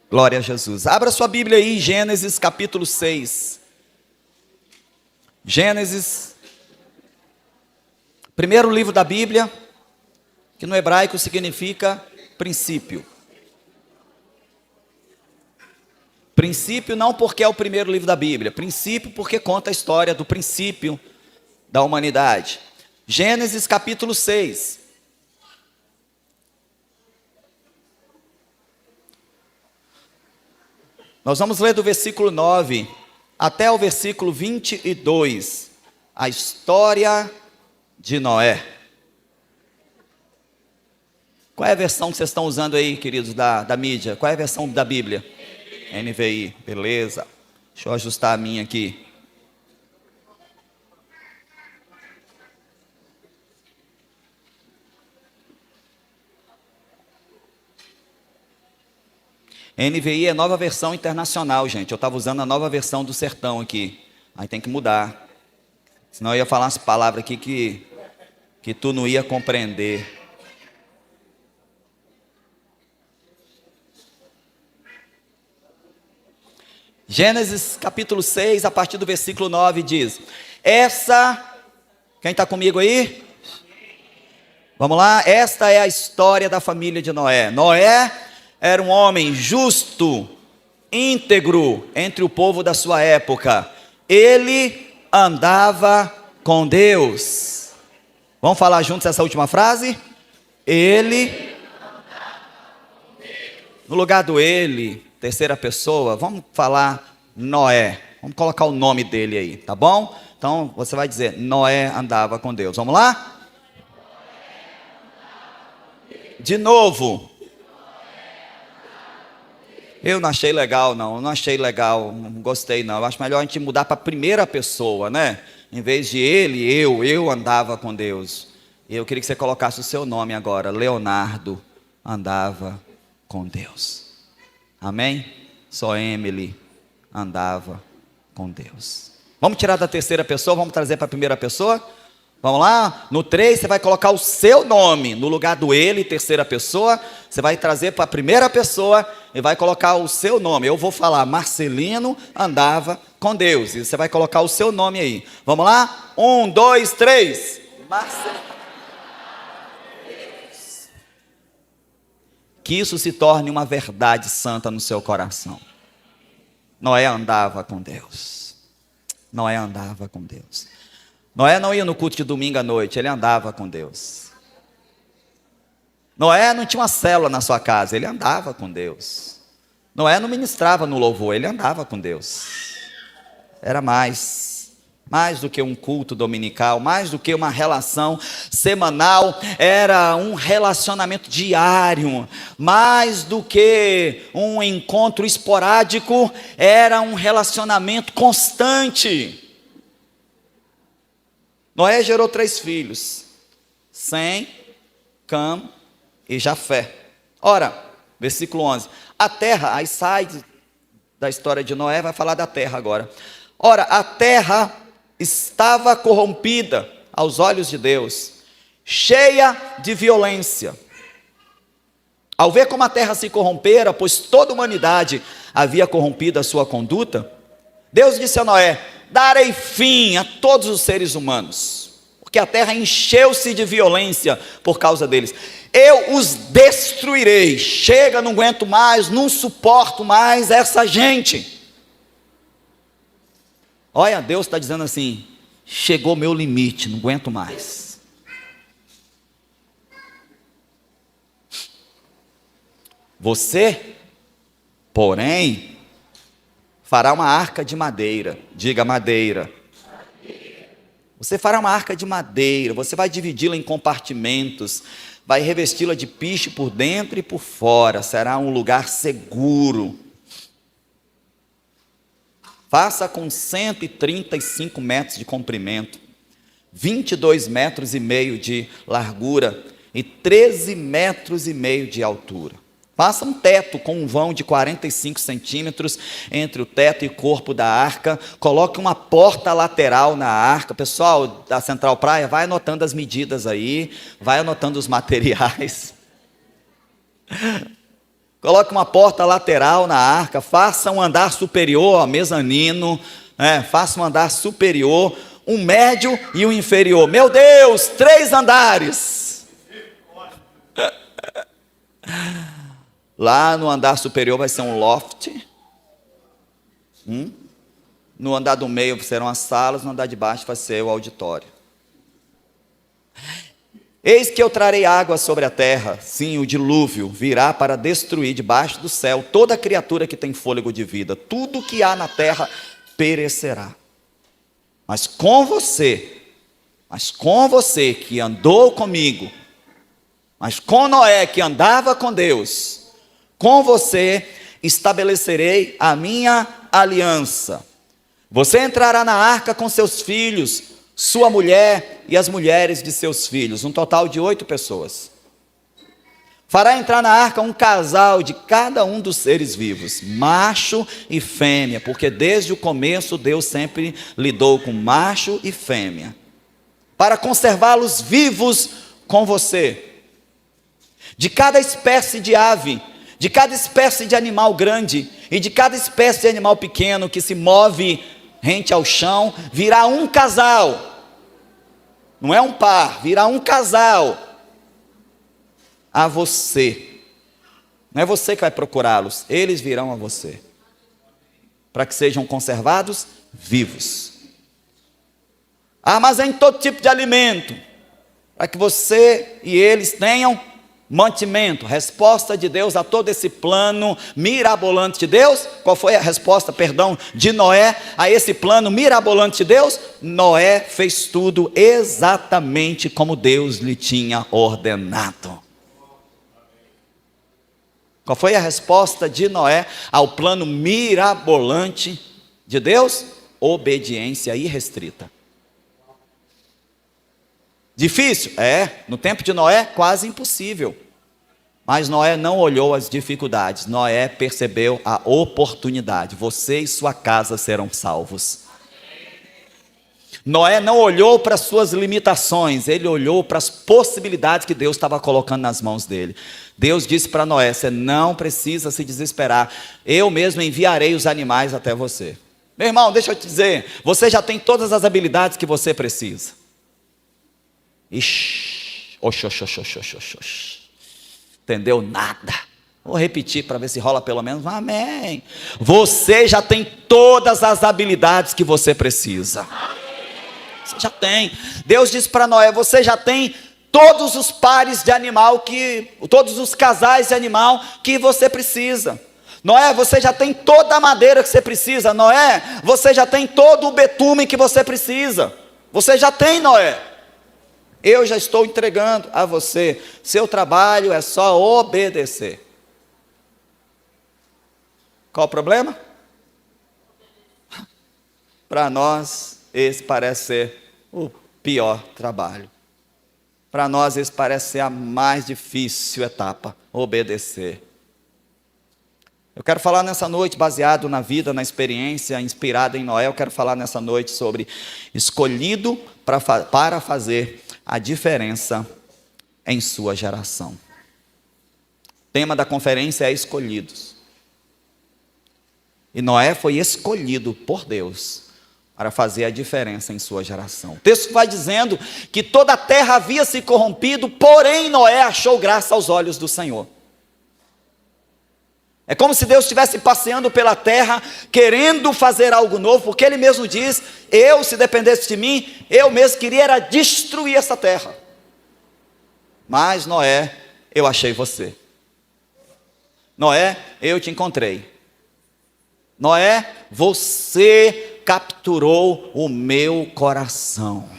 Glória a Jesus. Abra sua Bíblia aí em Gênesis capítulo 6. Gênesis, primeiro livro da Bíblia, que no hebraico significa princípio. Princípio não porque é o primeiro livro da Bíblia, princípio porque conta a história do princípio da humanidade. Gênesis capítulo 6. Nós vamos ler do versículo 9 até o versículo 22, a história de Noé. Qual é a versão que vocês estão usando aí, queridos, da mídia? Qual é a versão da Bíblia? NVI, beleza. Deixa eu ajustar a minha aqui. NVI é nova versão internacional, gente. Eu estava usando a nova versão do sertão aqui. Aí tem que mudar. Senão eu ia falar umas palavras aqui que tu não ia compreender. Gênesis capítulo 6, a partir do versículo 9, diz: quem está comigo aí? Vamos lá? Esta é a história da família de Noé. Noé era um homem justo, íntegro entre o povo da sua época. Ele andava com Deus. Vamos falar juntos essa última frase? Ele, no lugar do ele, terceira pessoa, vamos falar Noé. Vamos colocar o nome dele aí, tá bom? Então você vai dizer: Noé andava com Deus. Vamos lá? De novo. Eu não achei legal, não achei legal, não gostei não. Eu acho melhor a gente mudar para a primeira pessoa, né? Em vez de ele, eu andava com Deus. Eu queria que você colocasse o seu nome agora: Leonardo andava com Deus. Amém? Só Emily andava com Deus. Vamos tirar da terceira pessoa, vamos trazer para a primeira pessoa? Vamos lá? No 3 você vai colocar o seu nome no lugar do ele, terceira pessoa. Você vai trazer para a primeira pessoa e vai colocar o seu nome. Eu vou falar: Marcelino andava com Deus. E você vai colocar o seu nome aí. Vamos lá? 1, 2, 3. Marcelino. Que isso se torne uma verdade santa no seu coração. Noé andava com Deus. Noé andava com Deus. Noé não ia no culto de domingo à noite, ele andava com Deus. Noé não tinha uma célula na sua casa, ele andava com Deus. Noé não ministrava no louvor, ele andava com Deus. Era mais do que um culto dominical, mais do que uma relação semanal, era um relacionamento diário, mais do que um encontro esporádico, era um relacionamento constante. Noé gerou 3 filhos: Sem, Cam e Jafé. Ora, versículo 11, a terra, aí sai da história de Noé, vai falar da terra agora. Ora, a terra estava corrompida aos olhos de Deus, cheia de violência. Ao ver como a terra se corrompera, pois toda a humanidade havia corrompido a sua conduta, Deus disse a Noé: darei fim a todos os seres humanos, porque a terra encheu-se de violência por causa deles. Eu os destruirei. Chega, não aguento mais, não suporto mais essa gente. Olha, Deus está dizendo assim: chegou meu limite, não aguento mais. Você, porém, fará uma arca de madeira. Diga: madeira. Você fará uma arca de madeira. Você vai dividi-la em compartimentos. Vai revesti-la de piche por dentro e por fora. Será um lugar seguro. Faça com 135 metros de comprimento, 22 metros e meio de largura e 13 metros e meio de altura. Faça um teto com um vão de 45 centímetros entre o teto e o corpo da arca. Coloque uma porta lateral na arca. Pessoal da Central Praia, vai anotando as medidas aí. Vai anotando os materiais. Coloque uma porta lateral na arca, faça um andar superior, mezanino, faça um andar superior, um médio e um inferior. Meu Deus, 3 andares. Lá no andar superior vai ser um loft. No andar do meio serão as salas, no andar de baixo vai ser o auditório. Eis que eu trarei água sobre a terra, sim, o dilúvio virá para destruir debaixo do céu toda criatura que tem fôlego de vida. Tudo que há na terra perecerá. Mas com você que andou comigo, mas com Noé que andava com Deus, com você estabelecerei a minha aliança. Você entrará na arca com seus filhos, sua mulher e as mulheres de seus filhos, um total de 8 pessoas. Fará entrar na arca um casal de cada um dos seres vivos, macho e fêmea, porque desde o começo Deus sempre lidou com macho e fêmea, para conservá-los vivos com você. De cada espécie de ave, de cada espécie de animal grande e de cada espécie de animal pequeno que se move rente ao chão, virá um casal. Não é um par, virá um casal a você. Não é você que vai procurá-los, eles virão a você, para que sejam conservados vivos. Armazene todo tipo de alimento, para que você e eles tenham mantimento. Resposta de Deus a todo esse plano mirabolante de Deus. Qual foi a resposta, de Noé a esse plano mirabolante de Deus? Noé fez tudo exatamente como Deus lhe tinha ordenado. Qual foi a resposta de Noé ao plano mirabolante de Deus? Obediência irrestrita. Difícil? No tempo de Noé, quase impossível. Mas Noé não olhou as dificuldades, Noé percebeu a oportunidade. Você e sua casa serão salvos. Noé não olhou para as suas limitações, ele olhou para as possibilidades que Deus estava colocando nas mãos dele. Deus disse para Noé: você não precisa se desesperar, eu mesmo enviarei os animais até você. Meu irmão, deixa eu te dizer, você já tem todas as habilidades que você precisa. Entendeu nada? Vou repetir para ver se rola pelo menos um amém. Você já tem todas as habilidades que você precisa. Você já tem. Deus disse para Noé: você já tem todos os pares de animal, todos os casais de animal que você precisa. Noé, você já tem toda a madeira que você precisa. Noé, você já tem todo o betume que você precisa. Você já tem, Noé. Eu já estou entregando a você. Seu trabalho é só obedecer. Qual o problema? Para nós, esse parece ser o pior trabalho. Para nós, esse parece ser a mais difícil etapa, obedecer. Eu quero falar nessa noite, baseado na vida, na experiência, inspirada em Noé, eu quero falar nessa noite sobre escolhido para fazer a diferença em sua geração. O tema da conferência é escolhidos. E Noé foi escolhido por Deus para fazer a diferença em sua geração. O texto vai dizendo que toda a terra havia se corrompido, porém Noé achou graça aos olhos do Senhor. É como se Deus estivesse passeando pela terra, querendo fazer algo novo, porque Ele mesmo diz: se dependesse de mim, eu mesmo queria era destruir essa terra. Mas Noé, eu achei você. Noé, eu te encontrei. Noé, você capturou o meu coração.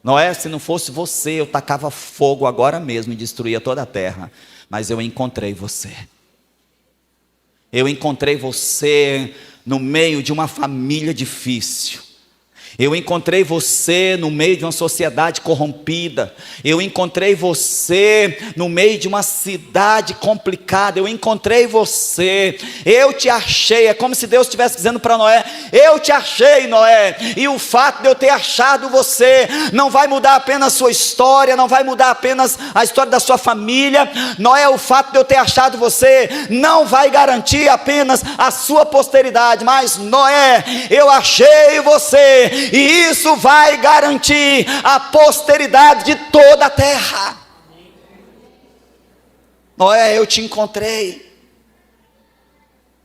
Noé, se não fosse você, eu tacava fogo agora mesmo e destruía toda a terra. Mas eu encontrei você. Eu encontrei você no meio de uma família difícil. Eu encontrei você no meio de uma sociedade corrompida. Eu encontrei você no meio de uma cidade complicada. Eu encontrei você. Eu te achei. É como se Deus estivesse dizendo para Noé: eu te achei, Noé. E o fato de eu ter achado você não vai mudar apenas a sua história, não vai mudar apenas a história da sua família. Noé, o fato de eu ter achado você não vai garantir apenas a sua posteridade. Mas Noé, eu achei você. E isso vai garantir a posteridade de toda a terra. Noé, eu te encontrei,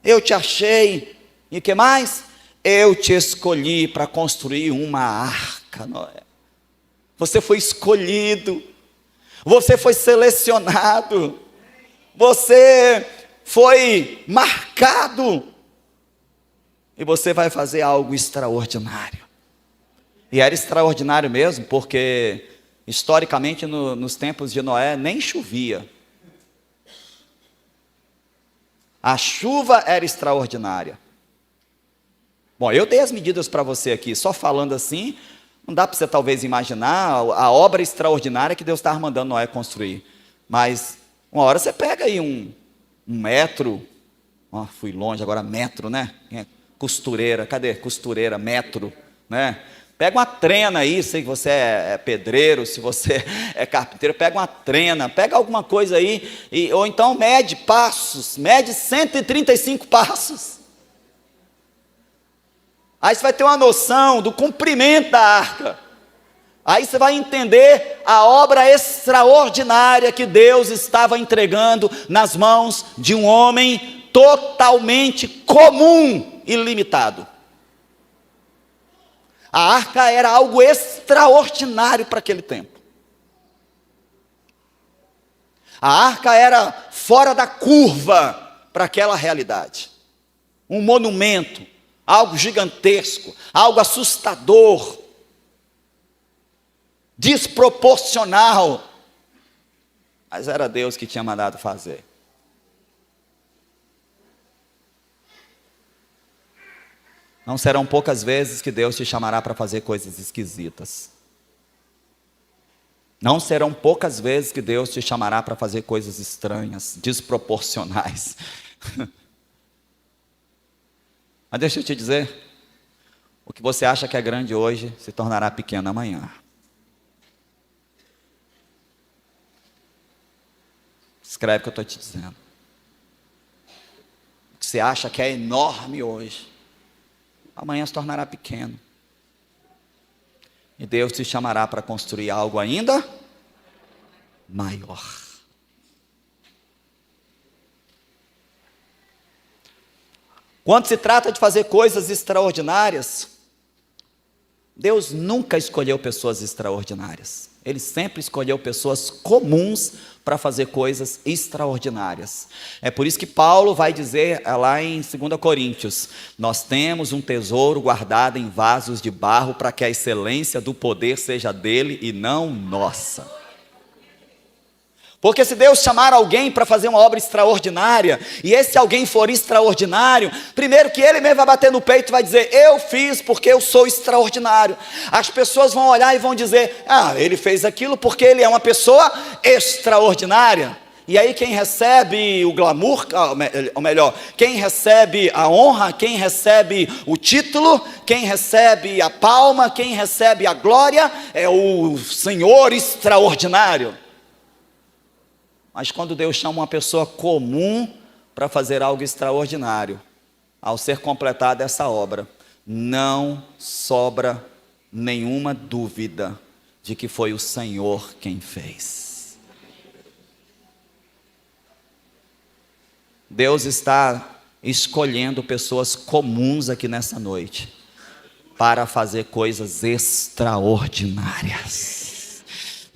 eu te achei, e o que mais? Eu te escolhi para construir uma arca, Noé. Você foi escolhido, você foi selecionado, você foi marcado, e você vai fazer algo extraordinário. E era extraordinário mesmo, porque historicamente nos tempos de Noé nem chovia. A chuva era extraordinária. Bom, eu dei as medidas para você aqui, só falando assim, não dá para você talvez imaginar a obra extraordinária que Deus estava mandando Noé construir. Mas uma hora você pega aí um metro, fui longe agora, metro, né? Costureira, cadê? Costureira, metro, né? Pega uma trena aí, sei que você é pedreiro, se você é carpinteiro, pega uma trena, pega alguma coisa aí, ou então mede passos, mede 135 passos. Aí você vai ter uma noção do comprimento da arca. Aí você vai entender a obra extraordinária que Deus estava entregando nas mãos de um homem totalmente comum e limitado. A arca era algo extraordinário para aquele tempo. A arca era fora da curva para aquela realidade. Um monumento, algo gigantesco, algo assustador, desproporcional. Mas era Deus que tinha mandado fazer. Não serão poucas vezes que Deus te chamará para fazer coisas esquisitas. Não serão poucas vezes que Deus te chamará para fazer coisas estranhas, desproporcionais. Mas deixa eu te dizer, o que você acha que é grande hoje se tornará pequeno amanhã. Escreve o que eu estou te dizendo. O que você acha que é enorme hoje, amanhã se tornará pequeno. E Deus te chamará para construir algo ainda maior. Quando se trata de fazer coisas extraordinárias, Deus nunca escolheu pessoas extraordinárias. Ele sempre escolheu pessoas comuns para fazer coisas extraordinárias. É por isso que Paulo vai dizer lá em 2 Coríntios: nós temos um tesouro guardado em vasos de barro para que a excelência do poder seja dele e não nossa. Porque se Deus chamar alguém para fazer uma obra extraordinária, e esse alguém for extraordinário, primeiro que ele mesmo vai bater no peito e vai dizer: eu fiz porque eu sou extraordinário. As pessoas vão olhar e vão dizer: ele fez aquilo porque ele é uma pessoa extraordinária. E aí quem recebe o glamour, ou melhor, quem recebe a honra, quem recebe o título, quem recebe a palma, quem recebe a glória, é o Senhor extraordinário. Mas quando Deus chama uma pessoa comum para fazer algo extraordinário, ao ser completada essa obra, não sobra nenhuma dúvida de que foi o Senhor quem fez. Deus está escolhendo pessoas comuns aqui nessa noite para fazer coisas extraordinárias.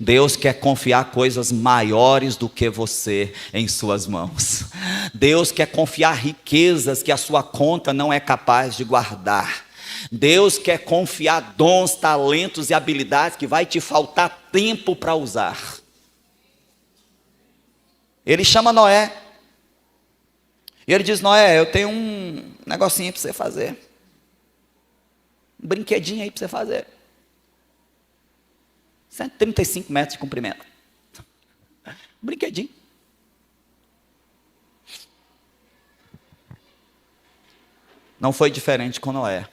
Deus quer confiar coisas maiores do que você em suas mãos. Deus quer confiar riquezas que a sua conta não é capaz de guardar. Deus quer confiar dons, talentos e habilidades que vai te faltar tempo para usar. Ele chama Noé. E ele diz: Noé, eu tenho um negocinho para você fazer. Um brinquedinho aí para você fazer. 135 metros de comprimento. Um brinquedinho. Não foi diferente com Noé.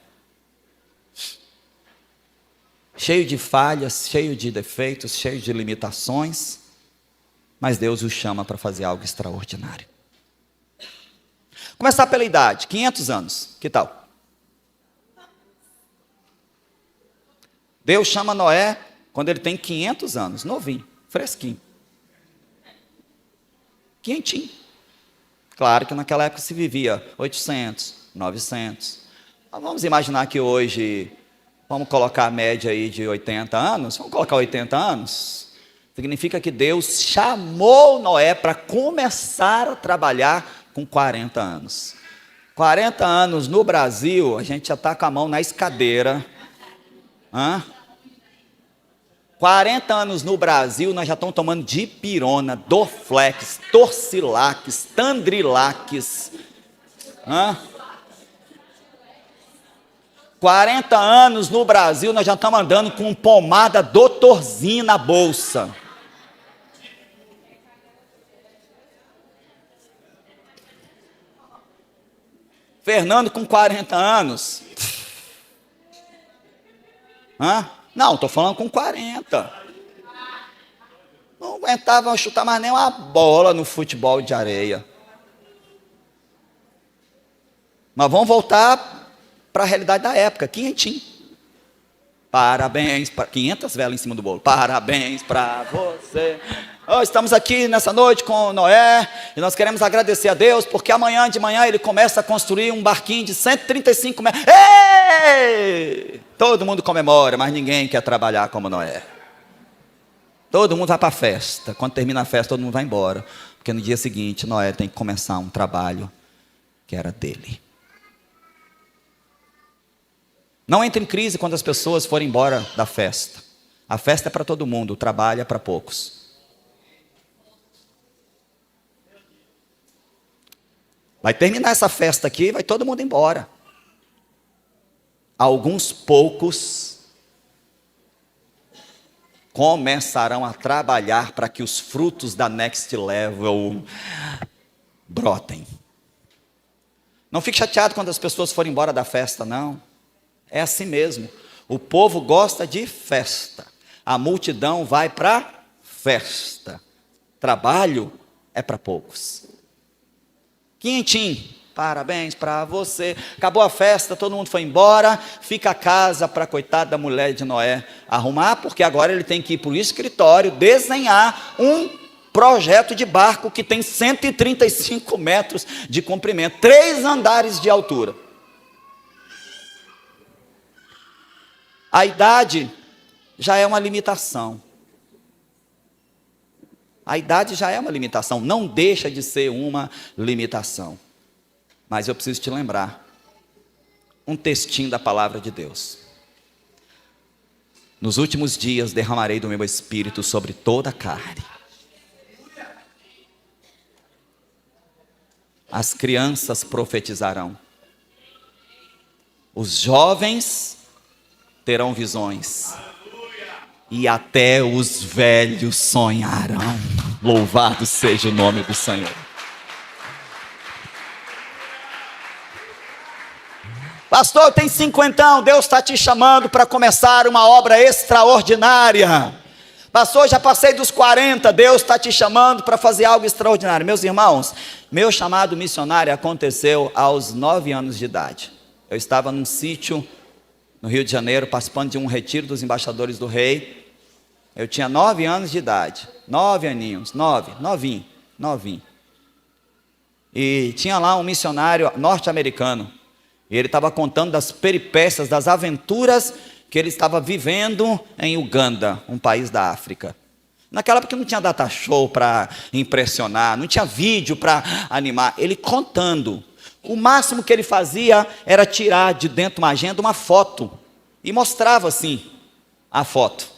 Cheio de falhas, cheio de defeitos, cheio de limitações, mas Deus o chama para fazer algo extraordinário. Começar pela idade, 500 anos, que tal? Deus chama Noé quando ele tem 500 anos, novinho, fresquinho. Quentinho. Claro que naquela época se vivia 800, 900. Mas vamos imaginar que hoje, vamos colocar a média aí de 80 anos, vamos colocar 80 anos. Significa que Deus chamou Noé para começar a trabalhar com 40 anos. 40 anos no Brasil, a gente já está com a mão na escadeira. 40 anos no Brasil, nós já estamos tomando dipirona, Dorflex, Torcilax, Tandrilax. 40 anos no Brasil, nós já estamos andando com pomada Doutorzinho na bolsa. Fernando com 40 anos. Não, estou falando com 40. Não aguentava chutar mais nem uma bola no futebol de areia. Mas vamos voltar para a realidade da época, quentinho. Parabéns, 500 velas em cima do bolo. Parabéns para você. Estamos aqui nessa noite com Noé e nós queremos agradecer a Deus porque amanhã de manhã ele começa a construir um barquinho de 135 metros. Ei! Todo mundo comemora, mas ninguém quer trabalhar como Noé. Todo mundo vai para a festa. Quando termina a festa, todo mundo vai embora. Porque no dia seguinte, Noé tem que começar um trabalho que era dele. Não entre em crise quando as pessoas forem embora da festa. A festa é para todo mundo, o trabalho é para poucos. Vai terminar essa festa aqui, vai todo mundo embora. Alguns poucos começarão a trabalhar para que os frutos da Next Level brotem. Não fique chateado quando as pessoas forem embora da festa, não. É assim mesmo. O povo gosta de festa. A multidão vai para festa. Trabalho é para poucos. Quintim, parabéns para você. Acabou a festa, todo mundo foi embora. Fica a casa para a coitada da mulher de Noé arrumar, porque agora ele tem que ir para o escritório desenhar um projeto de barco que tem 135 metros de comprimento, 3 andares de altura. A idade já é uma limitação. A idade já é uma limitação, não deixa de ser uma limitação. Mas eu preciso te lembrar um textinho da palavra de Deus. Nos últimos dias derramarei do meu espírito sobre toda a carne. As crianças profetizarão. Os jovens terão visões. E até os velhos sonharão. Louvado seja o nome do Senhor. Pastor, tem 50, Deus está te chamando para começar uma obra extraordinária. Pastor, já passei dos 40, Deus está te chamando para fazer algo extraordinário. Meus irmãos, meu chamado missionário aconteceu aos 9 anos de idade. Eu estava num sítio no Rio de Janeiro, participando de um retiro dos embaixadores do rei. Eu tinha 9 anos de idade, 9 aninhos, novinho. E tinha lá um missionário norte-americano, e ele estava contando das peripécias, das aventuras que ele estava vivendo em Uganda, um país da África. Naquela época não tinha data show para impressionar, não tinha vídeo para animar, ele contando. O máximo que ele fazia era tirar de dentro de uma agenda uma foto, e mostrava assim a foto.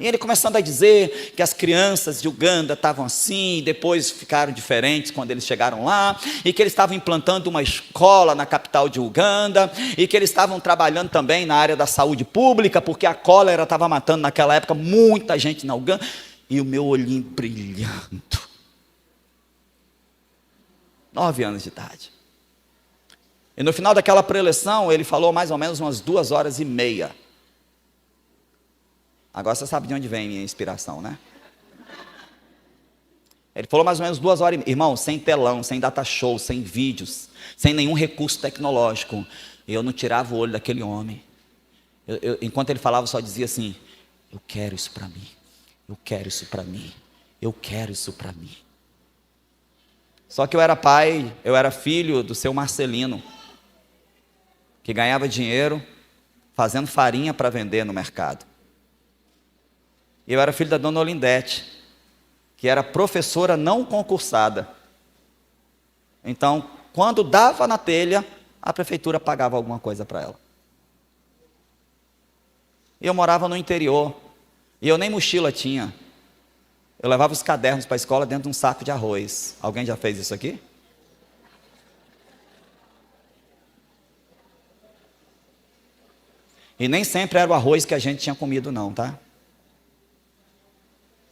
E ele começando a dizer que as crianças de Uganda estavam assim, depois ficaram diferentes quando eles chegaram lá, e que eles estavam implantando uma escola na capital de Uganda, e que eles estavam trabalhando também na área da saúde pública, porque a cólera estava matando naquela época muita gente na Uganda, e o meu olhinho brilhando. 9 anos de idade. E no final daquela preleção, ele falou mais ou menos umas 2h30. Agora você sabe de onde vem minha inspiração, né? Ele falou mais ou menos 2h30. Irmão, sem telão, sem data show, sem vídeos, sem nenhum recurso tecnológico. E eu não tirava o olho daquele homem. Enquanto ele falava, eu só dizia assim: eu quero isso para mim. Eu quero isso para mim. Eu quero isso para mim. Só que eu era pai, eu era filho do seu Marcelino, que ganhava dinheiro fazendo farinha para vender no mercado. Eu era filho da dona Olindete, que era professora não concursada. Então, quando dava na telha, a prefeitura pagava alguma coisa para ela. E eu morava no interior, e eu nem mochila tinha. Eu levava os cadernos para a escola dentro de um saco de arroz. Alguém já fez isso aqui? E nem sempre era o arroz que a gente tinha comido não, tá?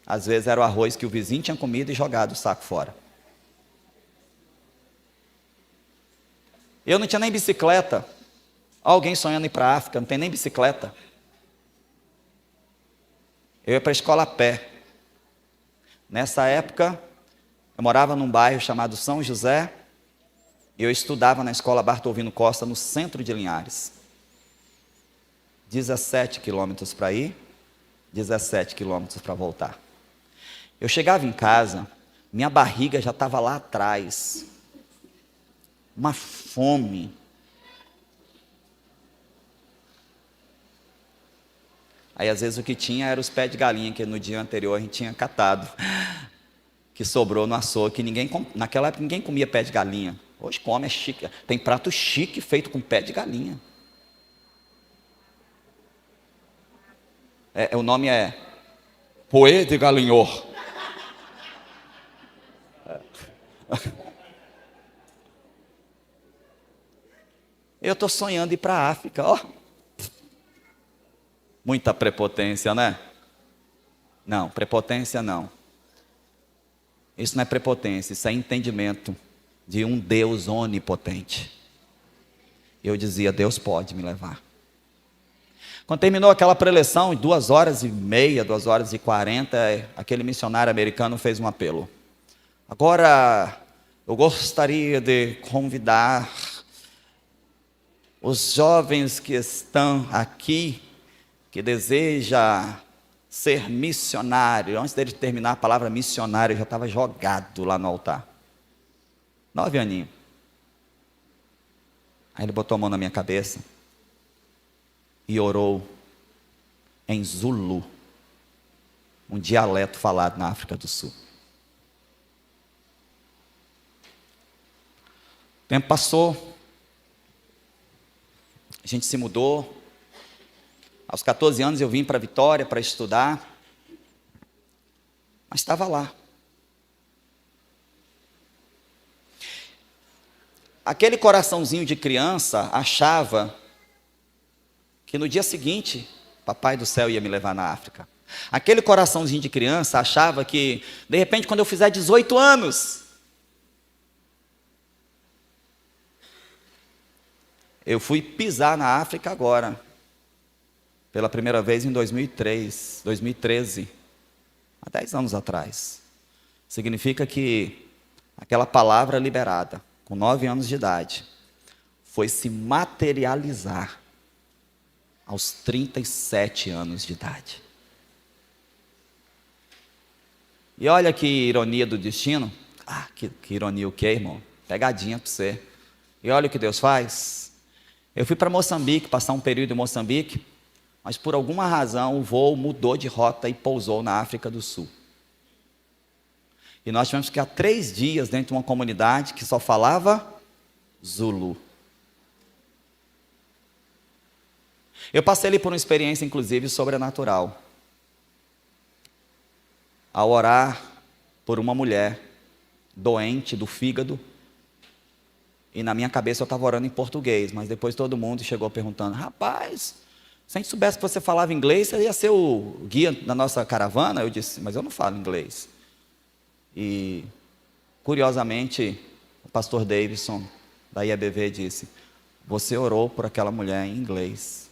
Às vezes era o arroz que o vizinho tinha comido e jogado o saco fora. Eu não tinha nem bicicleta. Alguém sonhando em ir para a África, não tem nem bicicleta. Eu ia para a escola a pé. Nessa época, eu morava num bairro chamado São José, e eu estudava na escola Bartolvino Costa, no centro de Linhares. 17 quilômetros para ir, 17 quilômetros para voltar. Eu chegava em casa, minha barriga já estava lá atrás, uma fome. Aí às vezes o que tinha era os pés de galinha, que no dia anterior a gente tinha catado, que sobrou no açougue, que naquela época ninguém comia pé de galinha. Hoje come, é chique, tem prato chique feito com pé de galinha. O nome é poê de galinhor. Eu estou sonhando ir para a África, ó. Muita prepotência, né? Não, prepotência não. Isso não é prepotência, isso é entendimento de um Deus onipotente. Eu dizia, Deus pode me levar. Quando terminou aquela preleção, em 2h30, 2h40, aquele missionário americano fez um apelo. Agora, eu gostaria de convidar os jovens que estão aqui, que desejam ser missionário. Antes dele terminar a palavra missionário, eu já estava jogado lá no altar. 9 aninhos. Aí ele botou a mão na minha cabeça e orou em Zulu, um dialeto falado na África do Sul. O tempo passou, a gente se mudou. Aos 14 anos eu vim para Vitória para estudar, mas estava lá. Aquele coraçãozinho de criança achava que no dia seguinte, Papai do Céu ia me levar na África. Aquele coraçãozinho de criança achava que, de repente, quando eu fizer 18 anos, eu fui pisar na África agora, pela primeira vez em 2013, há 10 anos atrás. Significa que aquela palavra liberada, com 9 anos de idade, foi se materializar aos 37 anos de idade. E olha que ironia do destino. Que ironia o quê, irmão? Pegadinha para você. E olha o que Deus faz. Eu fui para Moçambique, passar um período em Moçambique, mas por alguma razão o voo mudou de rota e pousou na África do Sul. E nós tivemos que ficar 3 dias dentro de uma comunidade que só falava Zulu. Eu passei ali por uma experiência, inclusive, sobrenatural. ao orar por uma mulher doente do fígado, e na minha cabeça eu estava orando em português, mas depois todo mundo chegou perguntando: rapaz, se a gente soubesse que você falava inglês, você ia ser o guia da nossa caravana? Eu disse: mas eu não falo inglês. E, curiosamente, o pastor Davidson, da IABV, disse: você orou por aquela mulher em inglês.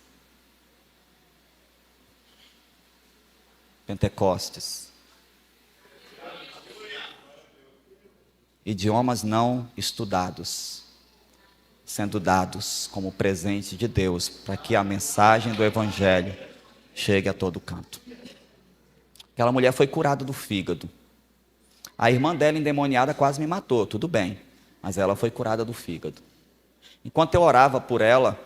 Pentecostes. Idiomas não estudados, sendo dados como presente de Deus, para que a mensagem do Evangelho chegue a todo canto. Aquela mulher foi curada do fígado. A irmã dela, endemoniada, quase me matou, tudo bem, mas ela foi curada do fígado. Enquanto eu orava por ela,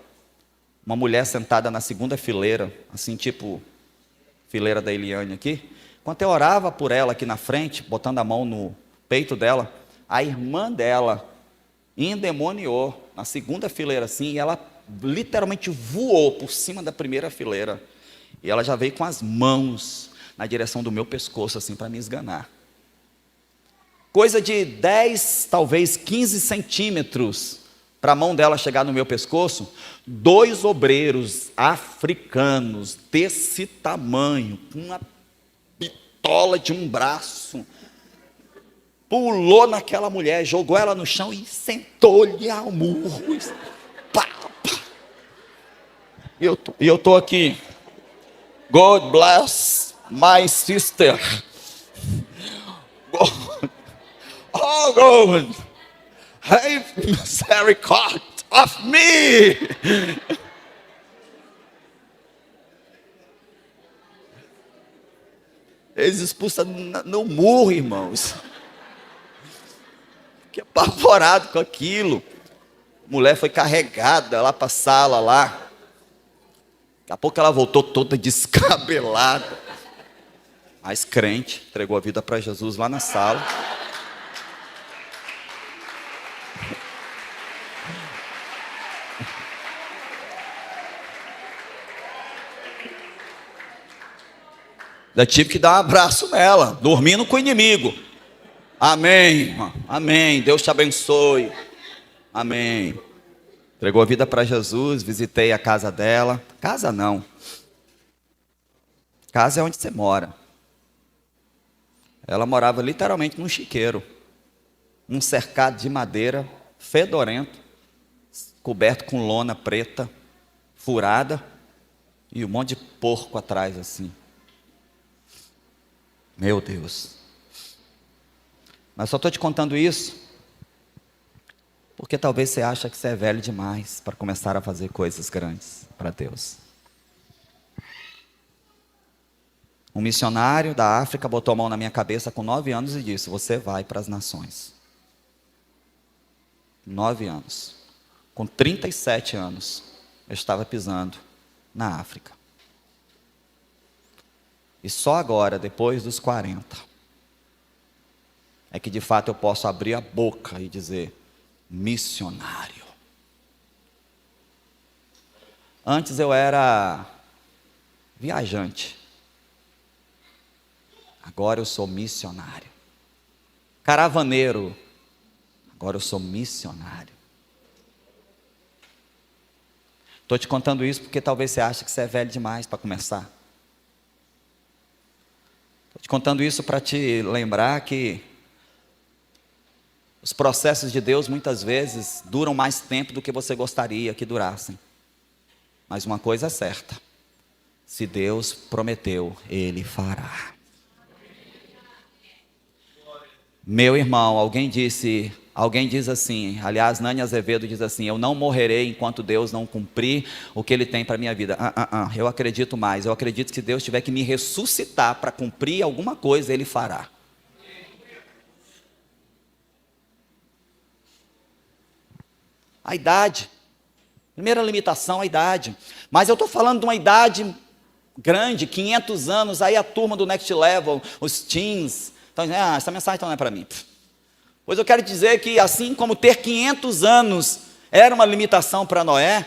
uma mulher sentada na segunda fileira, assim tipo fileira da Eliane aqui, enquanto eu orava por ela aqui na frente, botando a mão no peito dela, a irmã dela endemoniou na segunda fileira assim, e ela literalmente voou por cima da primeira fileira, e ela já veio com as mãos na direção do meu pescoço assim, para me esganar. Coisa de 10, talvez 15 centímetros para a mão dela chegar no meu pescoço, 2 obreiros africanos desse tamanho, com uma bitola de um braço, pulou naquela mulher, jogou ela no chão e sentou-lhe ao murro. Pá, pá. E eu estou aqui. God bless my sister. God. Oh God, have misericordia of me. Eles expulsam no murro, irmãos. Fiquei apavorado com aquilo. A mulher foi carregada lá para a sala lá. Daqui a pouco ela voltou toda descabelada. Mas crente, entregou a vida para Jesus lá na sala. Eu tive que dar um abraço nela, dormindo com o inimigo. Amém, irmão. Amém. Deus te abençoe. Amém. Entregou a vida para Jesus, visitei a casa dela. Casa não. Casa é onde você mora. Ela morava literalmente num chiqueiro. Num cercado de madeira, fedorento, coberto com lona preta, furada, e um monte de porco atrás assim. Meu Deus. Mas só estou te contando isso porque talvez você acha que você é velho demais para começar a fazer coisas grandes para Deus. Um missionário da África botou a mão na minha cabeça com 9 anos e disse: você vai para as nações. 9 anos. Com 37 anos, eu estava pisando na África. E só agora, depois dos 40, é que de fato eu posso abrir a boca e dizer: missionário. Antes eu era viajante. Agora eu sou missionário. Caravaneiro. Agora eu sou missionário. Estou te contando isso porque talvez você ache que você é velho demais para começar. Estou te contando isso para te lembrar que os processos de Deus muitas vezes duram mais tempo do que você gostaria que durassem. Mas uma coisa é certa: se Deus prometeu, Ele fará. Meu irmão, alguém diz assim, aliás, Nani Azevedo diz assim: eu não morrerei enquanto Deus não cumprir o que Ele tem para a minha vida. Eu acredito mais, eu acredito que se Deus tiver que me ressuscitar para cumprir alguma coisa, Ele fará. A idade, primeira limitação, a idade. Mas eu estou falando de uma idade grande, 500 anos, aí a turma do Next Level, os teens, então, essa mensagem então não é para mim. Pois eu quero dizer que assim como ter 500 anos era uma limitação para Noé,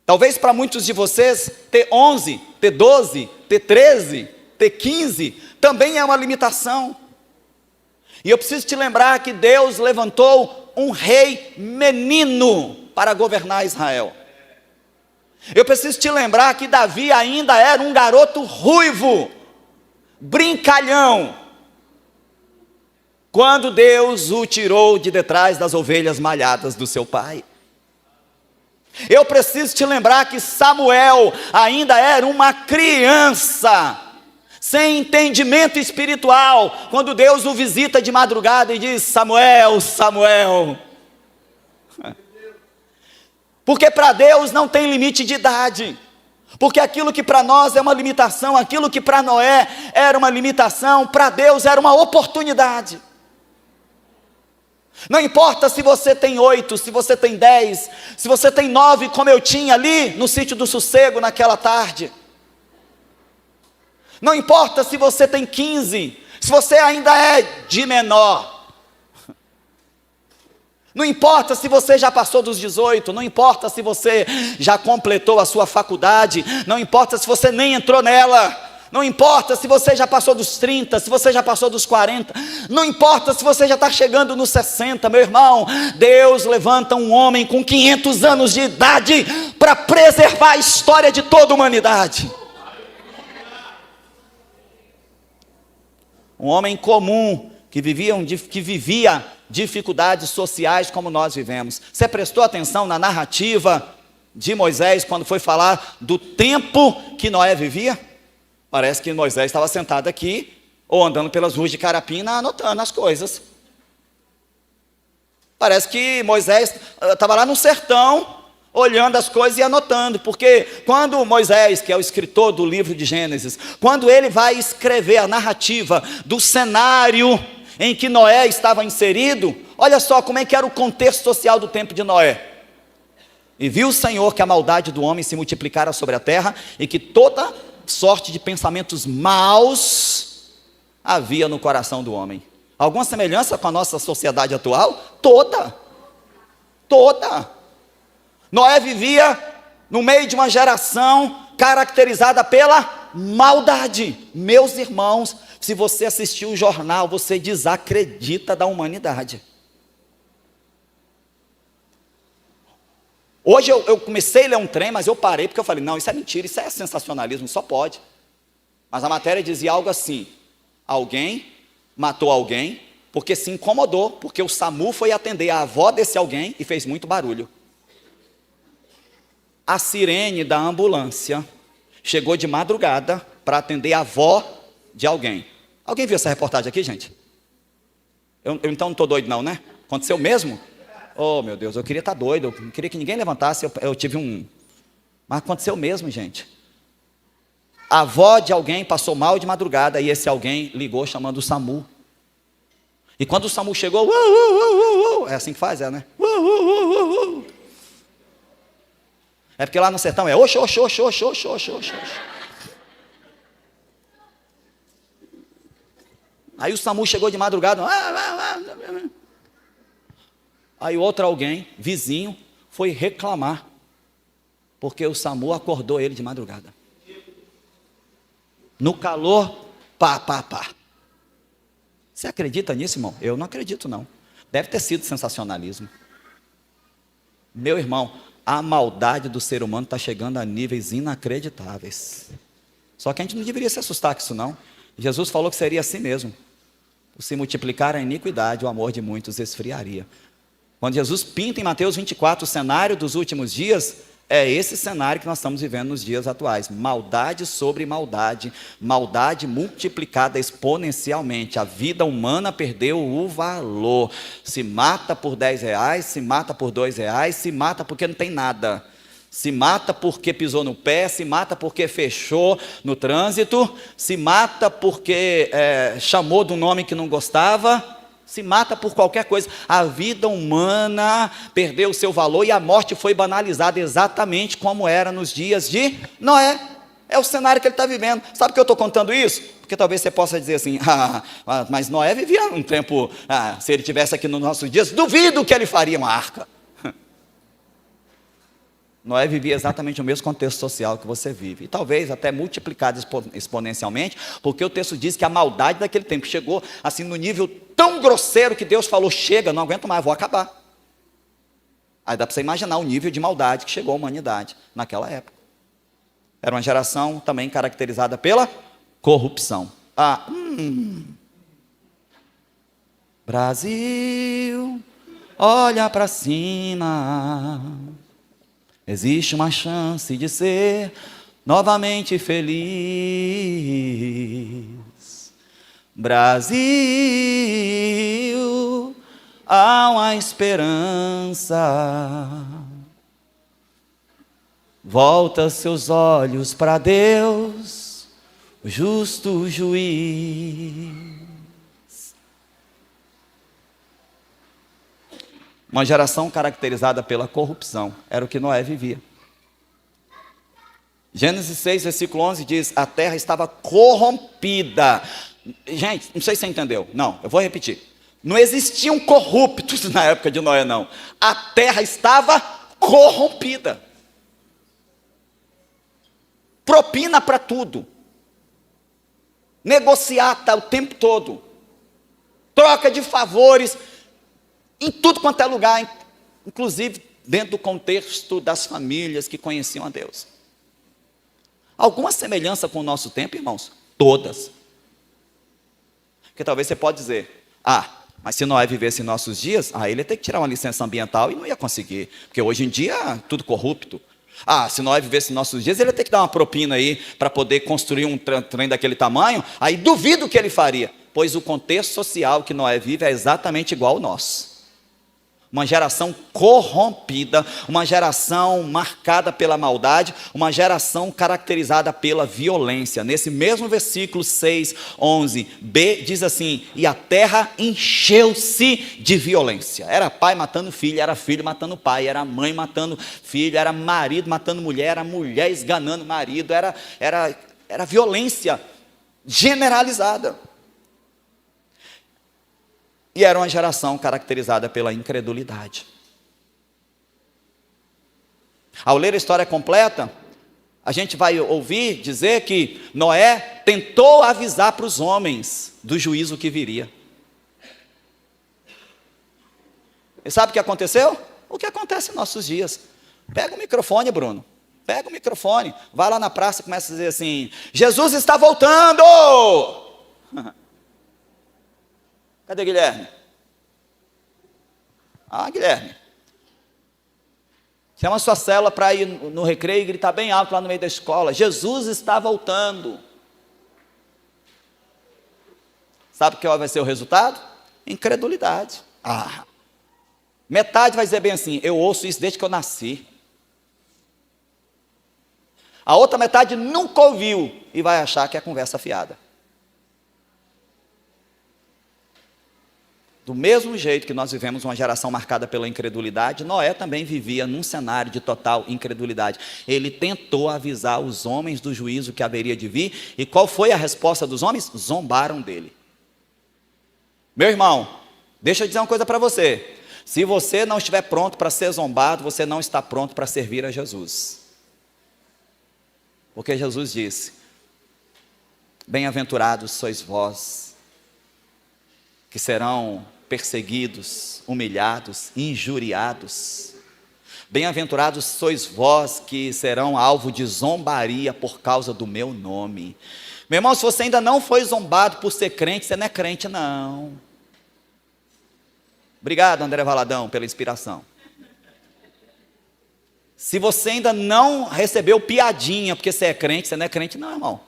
talvez para muitos de vocês ter 11, ter 12, ter 13, ter 15, também é uma limitação. E eu preciso te lembrar que Deus levantou um rei menino para governar Israel. Eu preciso te lembrar que Davi ainda era um garoto ruivo, brincalhão, quando Deus o tirou de detrás das ovelhas malhadas do seu pai. Eu preciso te lembrar que Samuel ainda era uma criança, sem entendimento espiritual, quando Deus o visita de madrugada e diz: Samuel, Samuel. Porque para Deus não tem limite de idade, porque aquilo que para nós é uma limitação, aquilo que para Noé era uma limitação, para Deus era uma oportunidade. Não importa se você tem 8, se você tem 10, se você tem 9, como eu tinha ali no sítio do Sossego naquela tarde. Não importa se você tem 15, se você ainda é de menor. Não importa se você já passou dos 18, não importa se você já completou a sua faculdade, não importa se você nem entrou nela. Não importa se você já passou dos 30, se você já passou dos 40, não importa se você já está chegando nos 60, meu irmão, Deus levanta um homem com 500 anos de idade para preservar a história de toda a humanidade. Um homem comum que vivia dificuldades sociais como nós vivemos. Você prestou atenção na narrativa de Moisés quando foi falar do tempo que Noé vivia? Parece que Moisés estava sentado aqui, ou andando pelas ruas de Carapina, anotando as coisas. Parece que Moisés estava lá no sertão, olhando as coisas e anotando, porque quando Moisés, que é o escritor do livro de Gênesis, quando ele vai escrever a narrativa do cenário em que Noé estava inserido, olha só como é que era o contexto social do tempo de Noé. E viu o Senhor que a maldade do homem se multiplicara sobre a terra, e que toda sorte de pensamentos maus havia no coração do homem. Alguma semelhança com a nossa sociedade atual? Toda. Noé vivia no meio de uma geração caracterizada pela maldade. Meus irmãos, se você assistiu o jornal, você desacredita da humanidade. Hoje eu comecei a ler um trem, mas eu parei porque eu falei, não, isso é mentira, isso é sensacionalismo, só pode. Mas a matéria dizia algo assim: alguém matou alguém porque se incomodou, porque o SAMU foi atender a avó desse alguém e fez muito barulho. A sirene da ambulância chegou de madrugada para atender a avó de alguém. Alguém viu essa reportagem aqui, gente? Eu então não estou doido não, né? Aconteceu mesmo? Oh, meu Deus, eu queria estar doido, eu não queria que ninguém levantasse, eu tive um... Mas aconteceu mesmo, gente. A avó de alguém passou mal de madrugada e esse alguém ligou chamando o SAMU. E quando o SAMU chegou, é assim que faz, né? É porque lá no sertão é oxi. Aí o SAMU chegou de madrugada. Aí outro alguém, vizinho, foi reclamar, porque o SAMU acordou ele de madrugada. No calor, pá. Você acredita nisso, irmão? Eu não acredito, não. Deve ter sido sensacionalismo. Meu irmão, a maldade do ser humano está chegando a níveis inacreditáveis. Só que a gente não deveria se assustar com isso, não. Jesus falou que seria assim mesmo. Por se multiplicar a iniquidade, o amor de muitos esfriaria. Quando Jesus pinta em Mateus 24 o cenário dos últimos dias, é esse cenário que nós estamos vivendo nos dias atuais. Maldade sobre maldade, maldade multiplicada exponencialmente. A vida humana perdeu o valor. Se mata por R$10, se mata por R$2, se mata porque não tem nada. Se mata porque pisou no pé, se mata porque fechou no trânsito, se mata porque chamou de um nome que não gostava, se mata por qualquer coisa. A vida humana perdeu o seu valor e a morte foi banalizada exatamente como era nos dias de Noé. É o cenário que ele está vivendo. Sabe por que eu estou contando isso? Porque talvez você possa dizer assim, mas Noé vivia um tempo, se ele estivesse aqui nos nossos dias, duvido que ele faria uma arca. Noé vivia exatamente o mesmo contexto social que você vive, e talvez até multiplicado exponencialmente, porque o texto diz que a maldade daquele tempo chegou assim no nível tão grosseiro que Deus falou: chega, não aguento mais, vou acabar. Aí dá para você imaginar o nível de maldade que chegou à humanidade naquela época. Era uma geração também caracterizada pela corrupção. Brasil, olha para cima. Existe uma chance de ser novamente feliz. Brasil, há uma esperança. Volta seus olhos para Deus, o justo juiz. Uma geração caracterizada pela corrupção, era o que Noé vivia. Gênesis 6, versículo 11 diz: a terra estava corrompida. Gente, não sei se você entendeu. Não, eu vou repetir. Não existiam corruptos na época de Noé, não. A terra estava corrompida. Propina para tudo. Negociata o tempo todo. Troca de favores em tudo quanto é lugar, inclusive dentro do contexto das famílias que conheciam a Deus. Alguma semelhança com o nosso tempo, irmãos? Todas. Porque talvez você pode dizer: mas se Noé vivesse em nossos dias, ele ia ter que tirar uma licença ambiental e não ia conseguir, porque hoje em dia é tudo corrupto. Se Noé vivesse em nossos dias, ele ia ter que dar uma propina aí para poder construir um trem daquele tamanho. Aí duvido que ele faria, pois o contexto social que Noé vive é exatamente igual ao nosso. Uma geração corrompida, uma geração marcada pela maldade, uma geração caracterizada pela violência. Nesse mesmo versículo 6, 11b, diz assim: e a terra encheu-se de violência. Era pai matando filho, era filho matando pai, era mãe matando filho, era marido matando mulher, era mulher esganando marido, era violência generalizada. E era uma geração caracterizada pela incredulidade. Ao ler a história completa, a gente vai ouvir dizer que Noé tentou avisar para os homens do juízo que viria. E sabe o que aconteceu? O que acontece em nossos dias. Pega o microfone, Bruno. Pega o microfone, vai lá na praça e começa a dizer assim: Jesus está voltando! Cadê Guilherme? Guilherme. Chama sua célula para ir no recreio e gritar bem alto lá no meio da escola: Jesus está voltando. Sabe o que vai ser o resultado? Incredulidade. Metade vai dizer bem assim: eu ouço isso desde que eu nasci. A outra metade nunca ouviu e vai achar que é conversa fiada. Do mesmo jeito que nós vivemos uma geração marcada pela incredulidade, Noé também vivia num cenário de total incredulidade. Ele tentou avisar os homens do juízo que haveria de vir, e qual foi a resposta dos homens? Zombaram dele. Meu irmão, deixa eu dizer uma coisa para você: se você não estiver pronto para ser zombado, você não está pronto para servir a Jesus. Porque Jesus disse: bem-aventurados sois vós, que serão perseguidos, humilhados, injuriados. Bem-aventurados sois vós que serão alvo de zombaria por causa do meu nome. Meu irmão, se você ainda não foi zombado por ser crente, você não é crente não. Obrigado, André Valadão, pela inspiração. Se você ainda não recebeu piadinha porque você é crente, você não é crente não, irmão.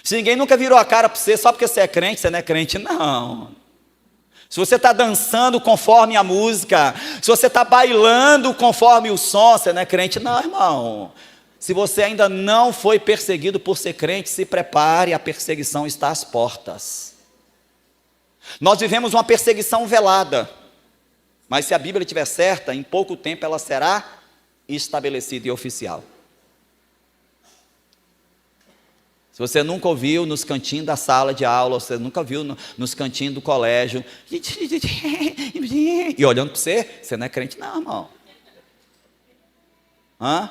Se ninguém nunca virou a cara para você só porque você é crente, você não é crente não. Se você está dançando conforme a música, se você está bailando conforme o som, você não é crente não, irmão. Se você ainda não foi perseguido por ser crente, se prepare, a perseguição está às portas. Nós vivemos uma perseguição velada, mas se a Bíblia estiver certa, em pouco tempo ela será estabelecida e oficial. Se você nunca ouviu nos cantinhos da sala de aula, você nunca viu nos cantinhos do colégio, e olhando para você, você não é crente não, irmão. Hã?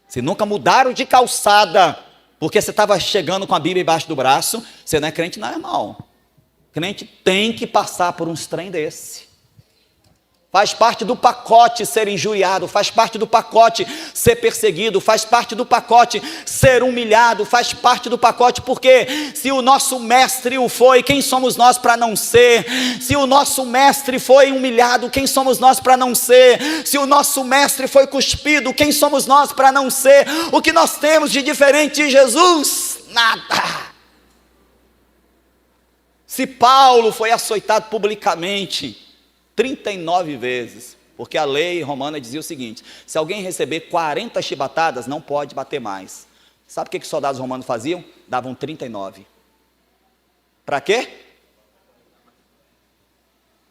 Se nunca mudaram de calçada, porque você estava chegando com a Bíblia embaixo do braço, você não é crente não, irmão. Crente tem que passar por uns trem desse. Faz parte do pacote ser injuriado, faz parte do pacote ser perseguido, faz parte do pacote ser humilhado, faz parte do pacote, porque se o nosso mestre o foi, quem somos nós para não ser? Se o nosso mestre foi humilhado, quem somos nós para não ser? Se o nosso mestre foi cuspido, quem somos nós para não ser? O que nós temos de diferente de Jesus? Nada. Se Paulo foi açoitado publicamente 39 vezes, porque a lei romana dizia o seguinte: se alguém receber 40 chibatadas, não pode bater mais. Sabe o que os soldados romanos faziam? Davam 39. Para quê?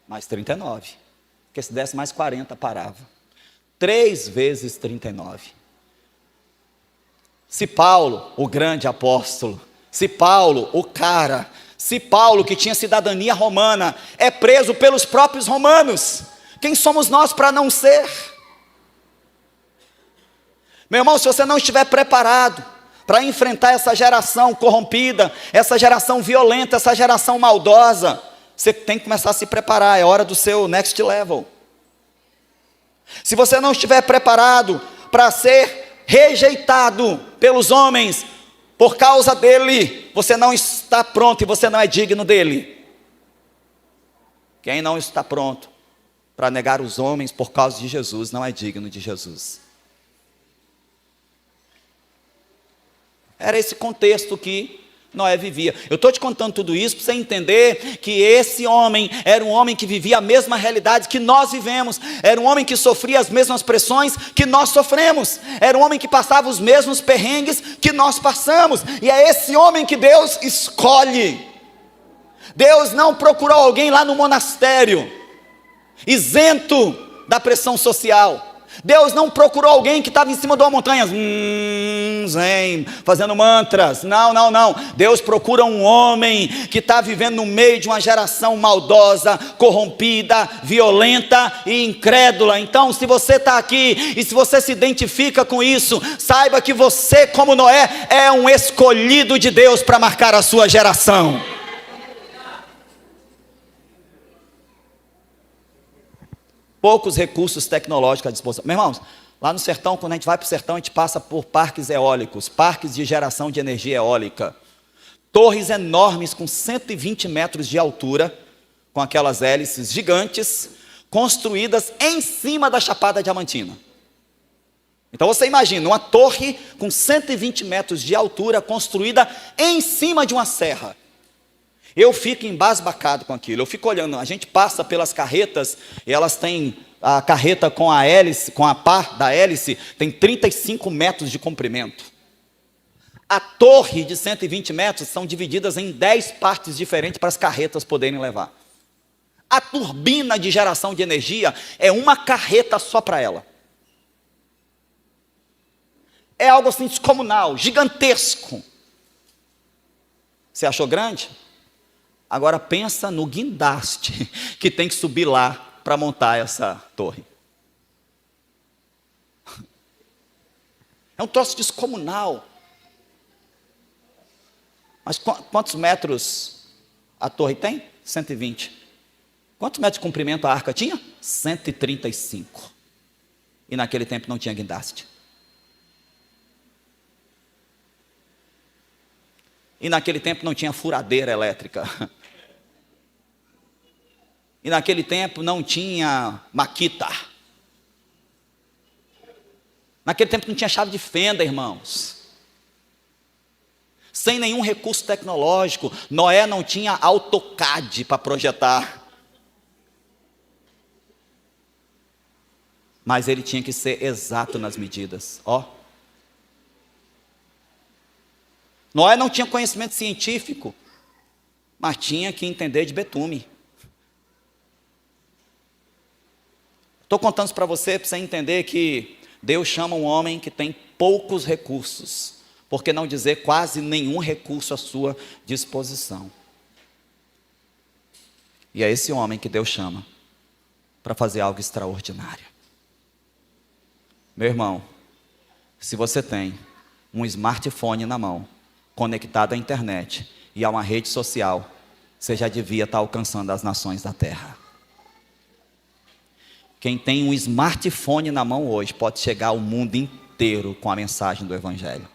Mais 39. Porque se desse mais 40, parava. 3 vezes 39. Se Paulo, o grande apóstolo, se Paulo, o cara, se Paulo, que tinha cidadania romana, é preso pelos próprios romanos, quem somos nós para não ser? Meu irmão, se você não estiver preparado para enfrentar essa geração corrompida, essa geração violenta, essa geração maldosa, você tem que começar a se preparar, é hora do seu next level. Se você não estiver preparado para ser rejeitado pelos homens, por causa dele, você não está pronto e você não é digno dele. Quem não está pronto para negar os homens por causa de Jesus, não é digno de Jesus. Era esse contexto que Noé vivia. Eu estou te contando tudo isso para você entender que esse homem era um homem que vivia a mesma realidade que nós vivemos, era um homem que sofria as mesmas pressões que nós sofremos, era um homem que passava os mesmos perrengues que nós passamos, e é esse homem que Deus escolhe. Deus não procurou alguém lá no monastério, isento da pressão social. Deus não procurou alguém que estava em cima de uma montanha, zen, fazendo mantras. Não. Deus procura um homem que está vivendo no meio de uma geração maldosa, corrompida, violenta e incrédula. Então, se você está aqui e se você se identifica com isso, saiba que você, como Noé, é um escolhido de Deus para marcar a sua geração. Poucos recursos tecnológicos à disposição. Meus irmãos, lá no sertão, quando a gente vai para o sertão, a gente passa por parques eólicos, parques de geração de energia eólica, torres enormes com 120 metros de altura, com aquelas hélices gigantes, construídas em cima da Chapada Diamantina. Então você imagina, uma torre com 120 metros de altura, construída em cima de uma serra. Eu fico embasbacado com aquilo, eu fico olhando, a gente passa pelas carretas, e elas têm, a carreta com a hélice, com a pá da hélice, tem 35 metros de comprimento. A torre de 120 metros são divididas em 10 partes diferentes para as carretas poderem levar. A turbina de geração de energia é uma carreta só para ela. É algo assim descomunal, gigantesco. Você achou grande? Agora pensa no guindaste que tem que subir lá para montar essa torre. É um troço descomunal. Mas quantos metros a torre tem? 120. Quantos metros de comprimento a arca tinha? 135. E naquele tempo não tinha guindaste. E naquele tempo não tinha furadeira elétrica. E naquele tempo não tinha maquita. Naquele tempo não tinha chave de fenda, irmãos. Sem nenhum recurso tecnológico. Noé não tinha AutoCAD para projetar. Mas ele tinha que ser exato nas medidas. Noé não tinha conhecimento científico, mas tinha que entender de betume. Estou contando isso para você entender que Deus chama um homem que tem poucos recursos, por que não dizer quase nenhum recurso à sua disposição. E é esse homem que Deus chama para fazer algo extraordinário. Meu irmão, se você tem um smartphone na mão, conectado à internet e a uma rede social, você já devia estar alcançando as nações da terra. Quem tem um smartphone na mão hoje pode chegar ao mundo inteiro com a mensagem do Evangelho.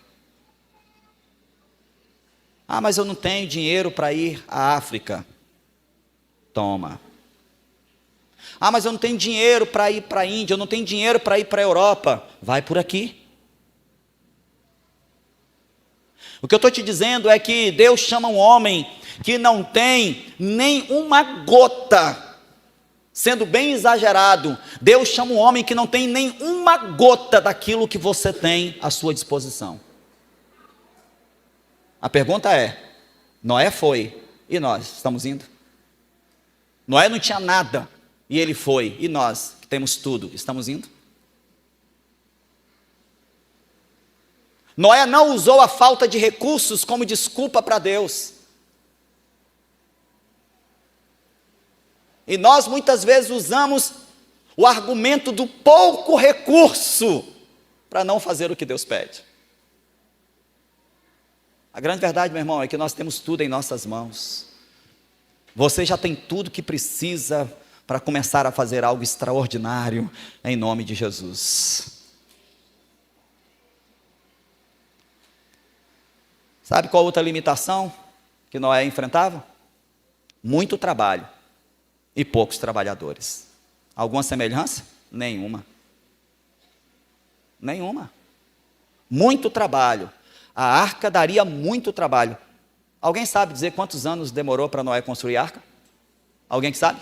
Ah, mas eu não tenho dinheiro para ir à África. Toma. Ah, mas eu não tenho dinheiro para ir para a Índia, eu não tenho dinheiro para ir para a Europa. Vai por aqui. O que eu estou te dizendo é que Deus chama um homem que não tem nem uma gota. Sendo bem exagerado, Deus chama um homem que não tem nem uma gota daquilo que você tem à sua disposição. A pergunta é: Noé foi, e nós estamos indo? Noé não tinha nada, e ele foi, e nós, que temos tudo, estamos indo? Noé não usou a falta de recursos como desculpa para Deus. E nós muitas vezes usamos o argumento do pouco recurso para não fazer o que Deus pede. A grande verdade, meu irmão, é que nós temos tudo em nossas mãos. Você já tem tudo que precisa para começar a fazer algo extraordinário em nome de Jesus. Sabe qual outra limitação que Noé enfrentava? Muito trabalho e poucos trabalhadores. Alguma semelhança? Nenhuma. Nenhuma. Muito trabalho. A arca daria muito trabalho. Alguém sabe dizer quantos anos demorou para Noé construir a arca? Alguém que sabe?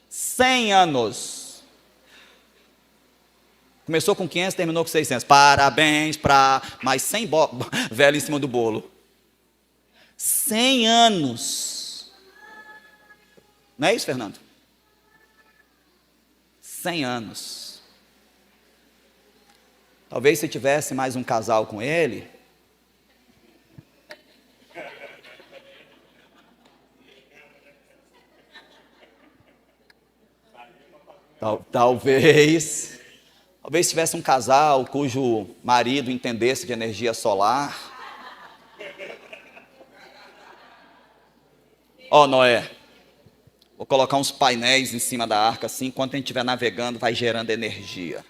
100 anos. Começou com 500, terminou com 600. Parabéns para mais 100 velho em cima do bolo. 100 anos. Não é isso, Fernando? 100 anos. Talvez se tivesse mais um casal com ele, talvez tivesse um casal cujo marido entendesse de energia solar. Ó, Noé, vou colocar uns painéis em cima da arca assim, enquanto a gente estiver navegando, vai gerando energia.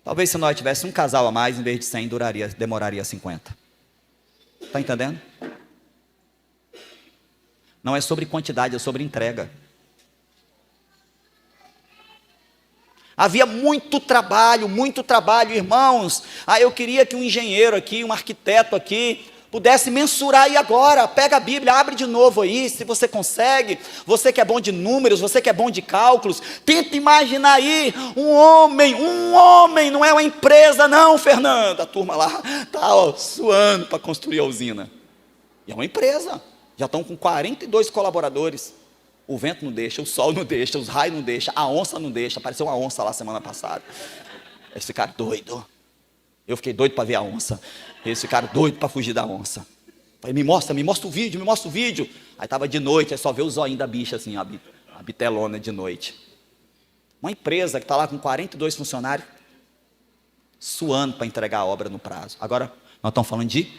Talvez se nós tivesse um casal a mais, em vez de 100, demoraria 50. Está entendendo? Não é sobre quantidade, é sobre entrega. Havia muito trabalho, irmãos. Eu queria que um engenheiro aqui, um arquiteto aqui, pudesse mensurar. E agora, pega a Bíblia, abre de novo aí, se você consegue. Você que é bom de números, você que é bom de cálculos, tenta imaginar aí um homem, não é uma empresa não, Fernando. A turma lá está suando para construir a usina. E é uma empresa, já estão com 42 colaboradores. O vento não deixa, o sol não deixa, os raios não deixam, a onça não deixa. Apareceu uma onça lá semana passada. Eles ficaram doidos. Eu fiquei doido para ver a onça. Eles ficaram doidos para fugir da onça. Falei, me mostra o vídeo. Aí estava de noite, aí só vê o zoinho da bicha assim, a bitelona de noite. Uma empresa que está lá com 42 funcionários, suando para entregar a obra no prazo. Agora, nós estamos falando de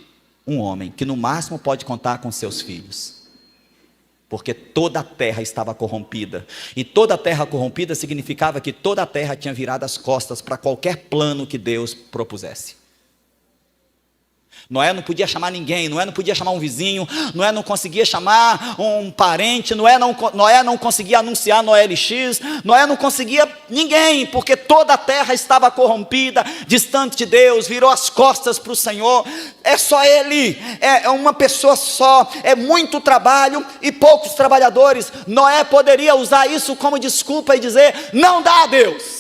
um homem, que no máximo pode contar com seus filhos. Porque toda a terra estava corrompida. E toda a terra corrompida significava que toda a terra tinha virado as costas para qualquer plano que Deus propusesse. Noé não podia chamar ninguém, Noé não podia chamar um vizinho, Noé não conseguia chamar um parente, Noé não conseguia anunciar Noé LX, Noé não conseguia ninguém, porque toda a terra estava corrompida, distante de Deus, virou as costas para o Senhor. É só ele, é uma pessoa só, é muito trabalho e poucos trabalhadores. Noé poderia usar isso como desculpa e dizer, não dá a Deus.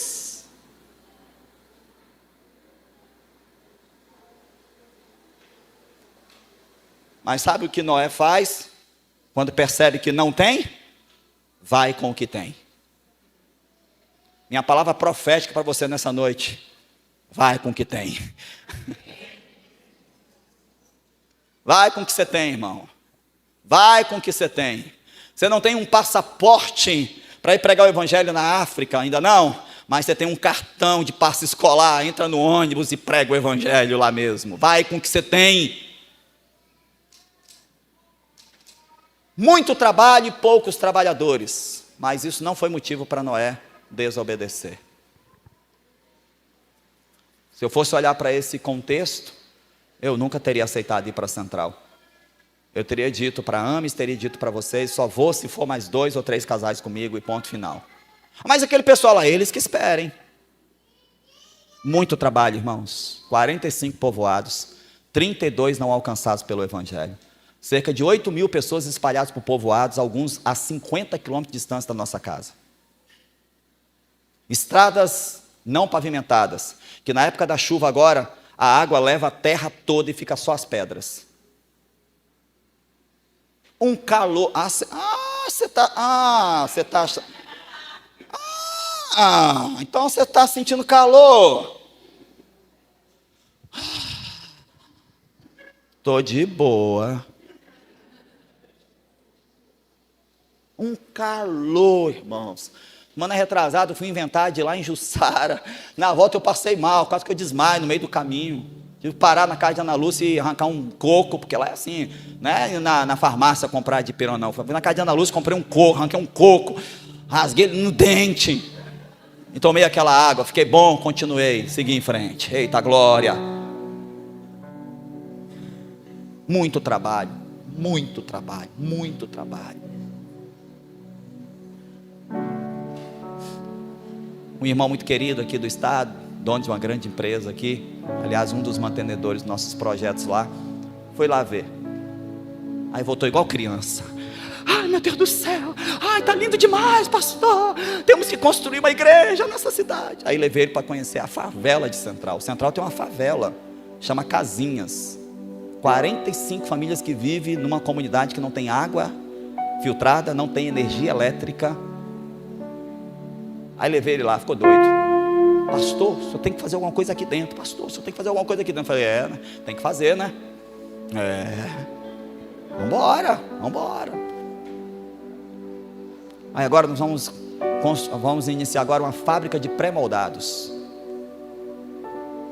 Mas sabe o que Noé faz? Quando percebe que não tem, vai com o que tem. Minha palavra profética para você nessa noite, vai com o que tem. Vai com o que você tem, irmão. Vai com o que você tem. Você não tem um passaporte Para ir pregar o evangelho na África, ainda não, mas você tem um cartão de passe escolar, entra no ônibus e prega o evangelho lá mesmo. Vai com o que você tem. Muito trabalho e poucos trabalhadores, mas isso não foi motivo para Noé desobedecer. Se eu fosse olhar para esse contexto, eu nunca teria aceitado ir para a central. Eu teria dito para a Ames, teria dito para vocês, só vou se for mais 2 ou 3 casais comigo e ponto final. Mas aquele pessoal lá, eles que esperem. Muito trabalho, irmãos. 45 povoados, 32 não alcançados pelo evangelho. Cerca de 8.000 pessoas espalhadas por povoados, alguns a 50 quilômetros de distância da nossa casa. Estradas não pavimentadas, que na época da chuva agora, a água leva a terra toda e fica só as pedras. Um calor. Então você está sentindo calor. Estou de boa. Um calor, irmãos. Semana retrasada eu fui inventar de ir lá em Jussara. Na volta eu passei mal, quase que eu desmaio no meio do caminho. Tive que parar na casa de Ana Lúcia e arrancar um coco, porque lá é assim, né? Na farmácia comprar de pirão não. Fui na casa de Ana Lúcia, comprei um coco, arranquei um coco, rasguei ele no dente. E tomei aquela água, fiquei bom, continuei, segui em frente. Eita glória! Muito trabalho, muito trabalho, muito trabalho. Um irmão muito querido aqui do estado, dono de uma grande empresa aqui, aliás, um dos mantenedores dos nossos projetos lá, foi lá ver. Aí voltou igual criança. Ai, meu Deus do céu, ai, tá lindo demais, pastor, temos que construir uma igreja nessa cidade. Aí levei ele para conhecer a favela de Central. Central tem uma favela, chama Casinhas. 45 famílias que vivem numa comunidade que não tem água filtrada, não tem energia elétrica. Aí levei ele lá, ficou doido. Pastor, o senhor tem que fazer alguma coisa aqui dentro. Pastor, o senhor tem que fazer alguma coisa aqui dentro. Eu falei, né? Tem que fazer, né? Vambora. Aí agora nós vamos iniciar agora uma fábrica de pré-moldados.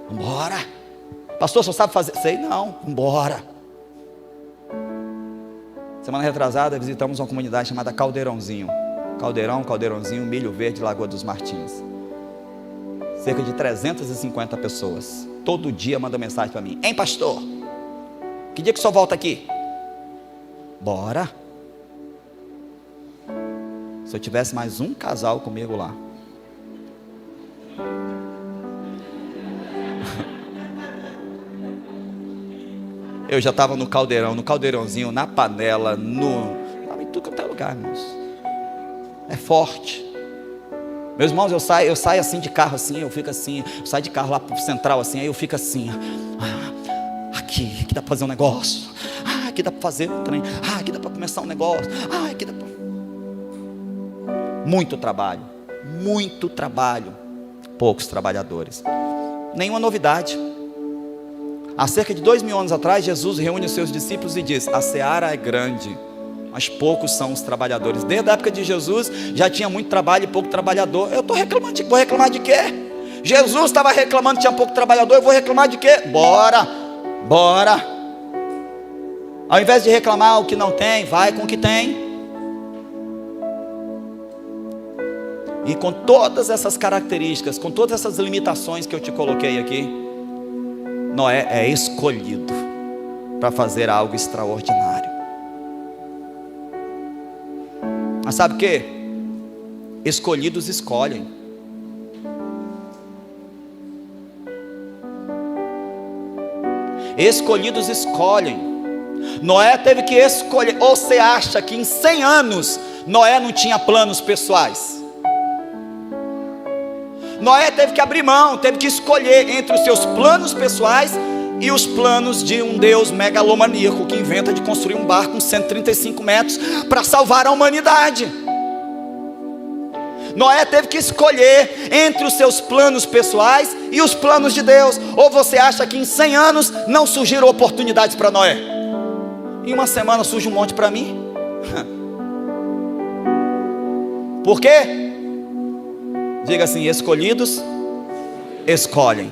Vambora. Pastor, o senhor sabe fazer? Sei não, vambora. Semana retrasada visitamos uma comunidade chamada Caldeirãozinho. Caldeirãozinho, Milho Verde, Lagoa dos Martins. Cerca de 350 pessoas. Todo dia manda mensagem para mim. Hein, pastor? Que dia que o senhor volta aqui? Bora. Se eu tivesse mais um casal comigo lá. Eu já estava no caldeirãozinho, na panela, estava em tudo quanto é lugar, irmãos. É forte. Meus irmãos, eu saio assim de carro assim, eu fico assim, eu saio de carro lá pro central assim, aí eu fico assim, aqui dá para fazer um negócio, aqui dá para fazer um trem, aqui dá para começar um negócio, aqui dá para... Muito trabalho, poucos trabalhadores. Nenhuma novidade. Há cerca de 2000 anos atrás, Jesus reúne os seus discípulos e diz: a seara é grande, mas poucos são os trabalhadores. Desde a época de Jesus, já tinha muito trabalho e pouco trabalhador. Eu estou reclamando, vou reclamar de quê? Jesus estava reclamando que tinha pouco trabalhador, eu vou reclamar de quê? Bora. Ao invés de reclamar o que não tem, vai com o que tem. E com todas essas características, com todas essas limitações que eu te coloquei aqui, Noé é escolhido para fazer algo extraordinário. Mas sabe o que? Escolhidos escolhem. Escolhidos escolhem. Noé teve que escolher. Ou você acha que em 100 anos Noé não tinha planos pessoais? Noé teve que abrir mão, teve que escolher entre os seus planos pessoais e os planos de um Deus megalomaníaco que inventa de construir um barco com 135 metros para salvar a humanidade. Noé teve que escolher entre os seus planos pessoais e os planos de Deus. Ou você acha que em 100 anos não surgiram oportunidades para Noé? Em uma semana surge um monte para mim? Por quê? Diga assim: escolhidos escolhem.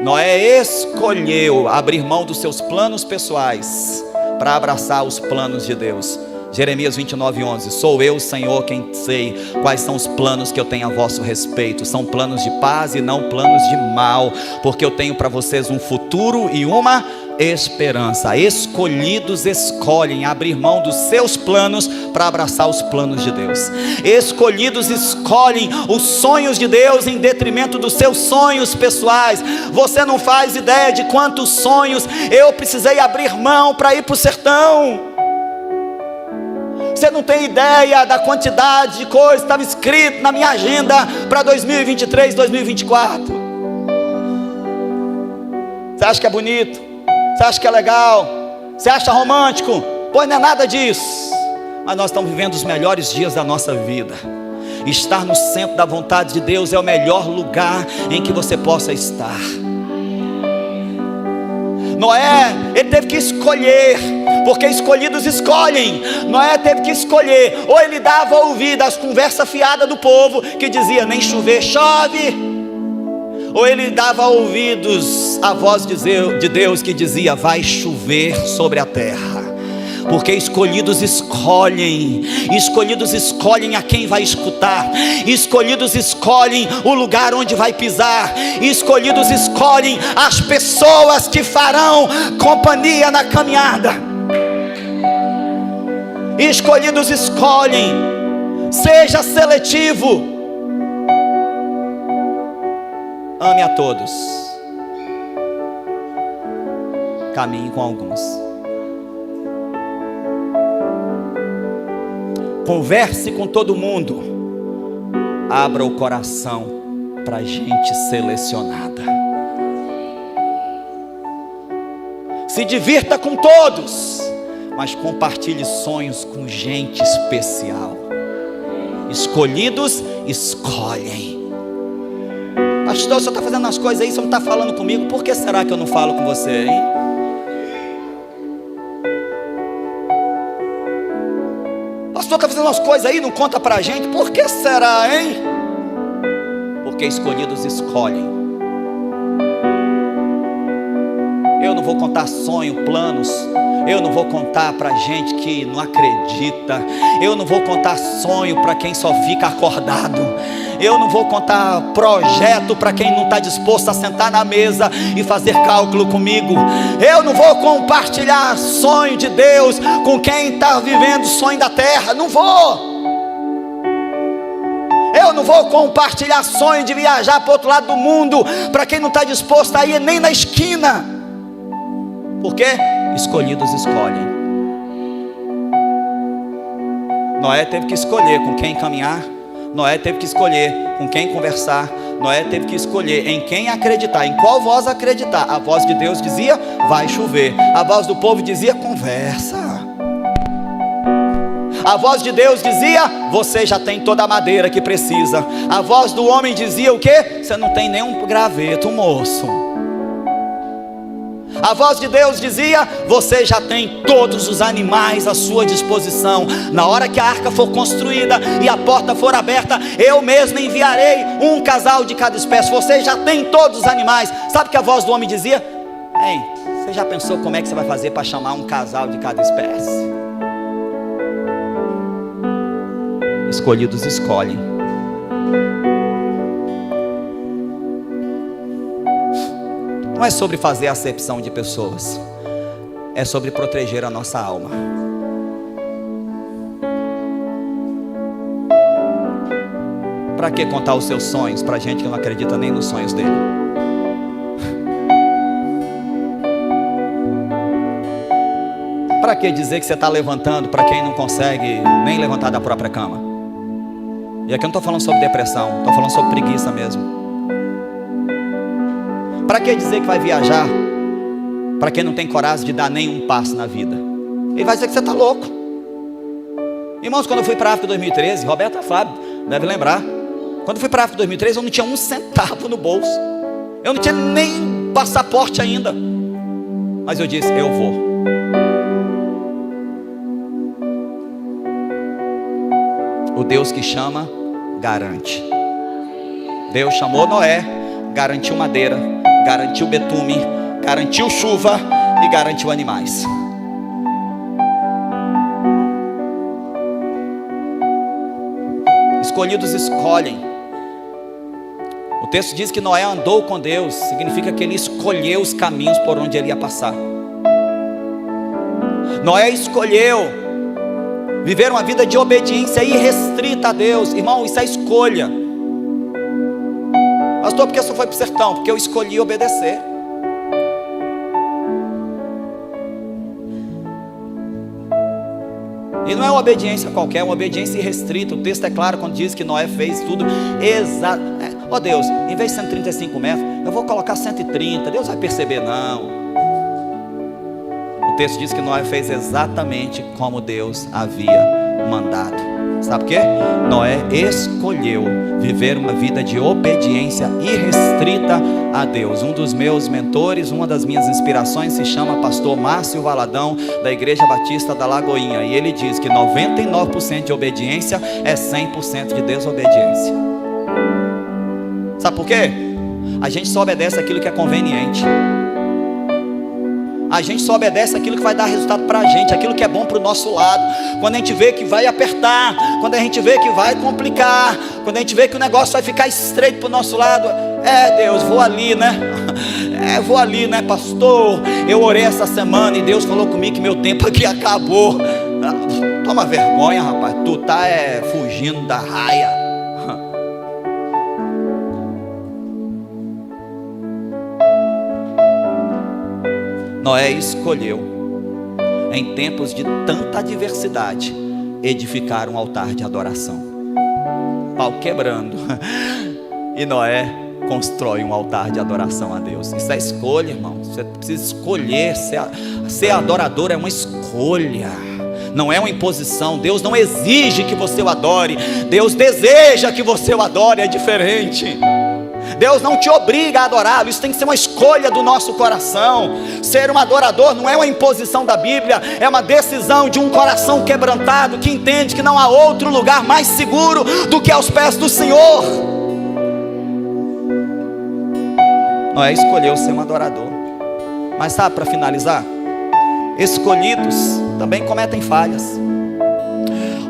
Noé escolheu abrir mão dos seus planos pessoais para abraçar os planos de Deus. Jeremias 29:11. Sou eu, Senhor, quem sei quais são os planos que eu tenho a vosso respeito. São planos de paz e não planos de mal, porque eu tenho para vocês um futuro e uma esperança. Escolhidos escolhem abrir mão dos seus planos para abraçar os planos de Deus. Escolhidos escolhem os sonhos de Deus em detrimento dos seus sonhos pessoais. Você não faz ideia de quantos sonhos eu precisei abrir mão para ir para o sertão. Você não tem ideia da quantidade de coisas que estava escrito na minha agenda para 2023, 2024. Você acha que é bonito? Você acha que é legal? Você acha romântico? Pois não é nada disso. Mas nós estamos vivendo os melhores dias da nossa vida. Estar no centro da vontade de Deus é o melhor lugar em que você possa estar. Noé, ele teve que escolher, porque escolhidos escolhem. Noé teve que escolher: ou ele dava ouvido às conversas fiadas do povo, que dizia nem chover, chove, ou ele dava ouvidos à voz de Deus, que dizia vai chover sobre a terra. Porque escolhidos escolhem a quem vai escutar, escolhidos escolhem o lugar onde vai pisar, escolhidos escolhem as pessoas que farão companhia na caminhada. Escolhidos escolhem. Seja seletivo. Ame a todos, caminhe com alguns. Converse com todo mundo. Abra o coração para gente selecionada. Se divirta com todos, mas compartilhe sonhos com gente especial. Escolhidos escolhem. Pastor, o senhor está fazendo as coisas aí, o senhor não está falando comigo. Por que será que eu não falo com você, hein? Pastor, está fazendo umas coisas aí, não conta pra gente. Por que será, hein? Porque escolhidos escolhem. Eu não vou contar sonho, planos. Eu não vou contar pra gente que não acredita. Eu não vou contar sonho para quem só fica acordado. Eu não vou contar projeto para quem não está disposto a sentar na mesa e fazer cálculo comigo. Eu não vou compartilhar sonho de Deus com quem está vivendo o sonho da terra. Não vou. Eu não vou compartilhar sonho de viajar para o outro lado do mundo para quem não está disposto a ir nem na esquina. Por quê? Escolhidos escolhem. Noé teve que escolher com quem caminhar. Noé teve que escolher com quem conversar. Noé teve que escolher em quem acreditar. Em qual voz acreditar? A voz de Deus dizia vai chover. A voz do povo dizia conversa. A voz de Deus dizia você já tem toda a madeira que precisa. A voz do homem dizia o quê? Você não tem nenhum graveto, moço. A voz de Deus dizia você já tem todos os animais à sua disposição. Na hora que a arca for construída e a porta for aberta, eu mesmo enviarei um casal de cada espécie. Você já tem todos os animais. Sabe o que a voz do homem dizia? Ei, você já pensou como é que você vai fazer para chamar um casal de cada espécie? Escolhidos escolhem. Não é sobre fazer acepção de pessoas, é sobre proteger a nossa alma. Para que contar os seus sonhos para gente que não acredita nem nos sonhos dele? Para que dizer que você está levantando para quem não consegue nem levantar da própria cama? E aqui eu não estou falando sobre depressão, estou falando sobre preguiça mesmo. Para que dizer que vai viajar para quem não tem coragem de dar nenhum passo na vida? Ele vai dizer que você está louco. Irmãos, quando eu fui para a África em 2013, Roberto Fábio deve lembrar. Quando eu fui para a África em 2013, eu não tinha um centavo no bolso. Eu não tinha nem passaporte ainda. Mas eu disse, eu vou. O Deus que chama, garante. Deus chamou Noé, garantiu madeira, garantiu betume, garantiu chuva e garantiu animais. Escolhidos escolhem. O texto diz que Noé andou com Deus, significa que ele escolheu os caminhos por onde ele ia passar. Noé escolheu viver uma vida de obediência irrestrita a Deus. Irmão, isso é escolha. Pastor, por que só foi para o sertão? Porque eu escolhi obedecer. E não é uma obediência qualquer, é uma obediência irrestrita. O texto é claro quando diz que Noé fez tudo exato. Ó Deus, em vez de 135 metros, eu vou colocar 130. Deus vai perceber, não. O texto diz que Noé fez exatamente como Deus havia mandado. Sabe por quê? Noé escolheu viver uma vida de obediência irrestrita a Deus. Um dos meus mentores, uma das minhas inspirações se chama pastor Márcio Valadão, da Igreja Batista da Lagoinha. E ele diz que 99% de obediência é 100% de desobediência. Sabe por quê? A gente só obedece aquilo que é conveniente. A gente só obedece aquilo que vai dar resultado para a gente, aquilo que é bom para o nosso lado. Quando a gente vê que vai apertar, quando a gente vê que vai complicar, quando a gente vê que o negócio vai ficar estreito para o nosso lado, Deus, vou ali, né? Vou ali, né, pastor? Eu orei essa semana e Deus falou comigo que meu tempo aqui acabou. Toma vergonha, rapaz, tu tá fugindo da raia. Noé escolheu, em tempos de tanta adversidade, edificar um altar de adoração. Pau quebrando. E Noé constrói um altar de adoração a Deus. Isso é escolha, irmão. Você precisa escolher. Ser adorador é uma escolha, não é uma imposição. Deus não exige que você o adore, Deus deseja que você o adore. É diferente. Deus não te obriga a adorá-lo, isso tem que ser uma escolha do nosso coração. Ser um adorador não é uma imposição da Bíblia, é uma decisão de um coração quebrantado, que entende que não há outro lugar mais seguro do que aos pés do Senhor. Noé escolheu ser um adorador. Mas sabe, para finalizar, escolhidos também cometem falhas.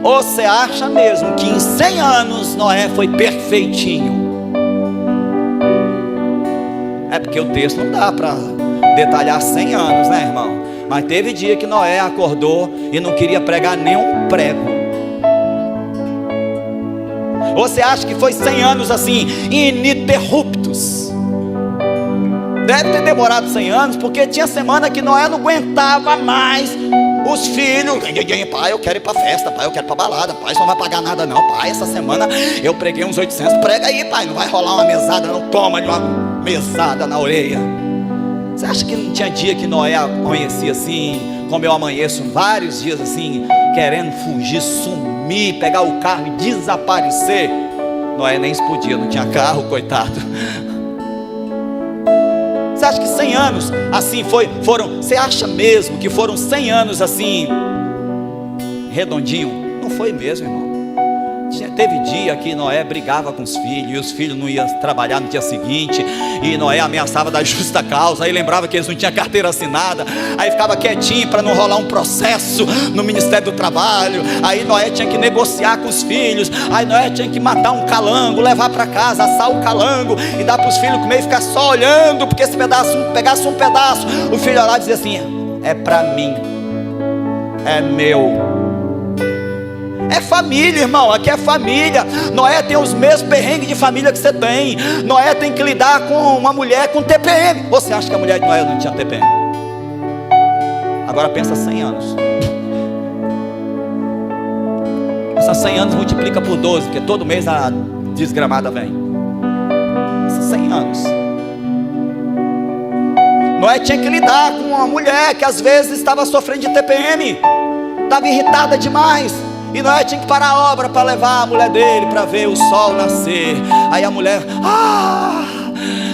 Ou você acha mesmo que em 100 anos Noé foi perfeitinho? É porque o texto não dá para detalhar 100 anos, né, irmão? Mas teve dia que Noé acordou e não queria pregar nem um prego. Ou você acha que foi 100 anos assim, ininterruptos? Deve ter demorado 100 anos, porque tinha semana que Noé não aguentava mais. Os filhos, pai, eu quero ir para festa, pai, eu quero ir para balada, pai, você não vai pagar nada não, pai, essa semana eu preguei uns 800, prega aí, pai, não vai rolar uma mesada não, toma de uma mesada na orelha. Você acha que não tinha dia que Noé amanhecia assim, como eu amanheço, vários dias assim, querendo fugir, sumir, pegar o carro e desaparecer? Noé nem explodia, não tinha carro, coitado. Você acha que 100 anos assim foram? Você acha mesmo que foram 100 anos assim, redondinho? Não foi mesmo, irmão. Teve dia que Noé brigava com os filhos, e os filhos não iam trabalhar no dia seguinte, e Noé ameaçava da justa causa, aí lembrava que eles não tinham carteira assinada, aí ficava quietinho para não rolar um processo no Ministério do Trabalho. Aí Noé tinha que negociar com os filhos, aí Noé tinha que matar um calango, levar para casa, assar o calango e dar para os filhos comer e ficar só olhando, porque se pegasse um pedaço, o filho lá dizia assim: é para mim, é meu. É família, irmão, aqui é família. Noé tem os mesmos perrengues de família que você tem. Noé tem que lidar com uma mulher com TPM. Você acha que a mulher de Noé não tinha TPM? Agora pensa 100 anos. Pensa 100 anos, multiplica por 12, porque todo mês a desgramada vem. Pensa 100 anos. Noé tinha que lidar com uma mulher que às vezes estava sofrendo de TPM, estava irritada demais. E Noé tinha que parar a obra para levar a mulher dele para ver o sol nascer. Aí a mulher,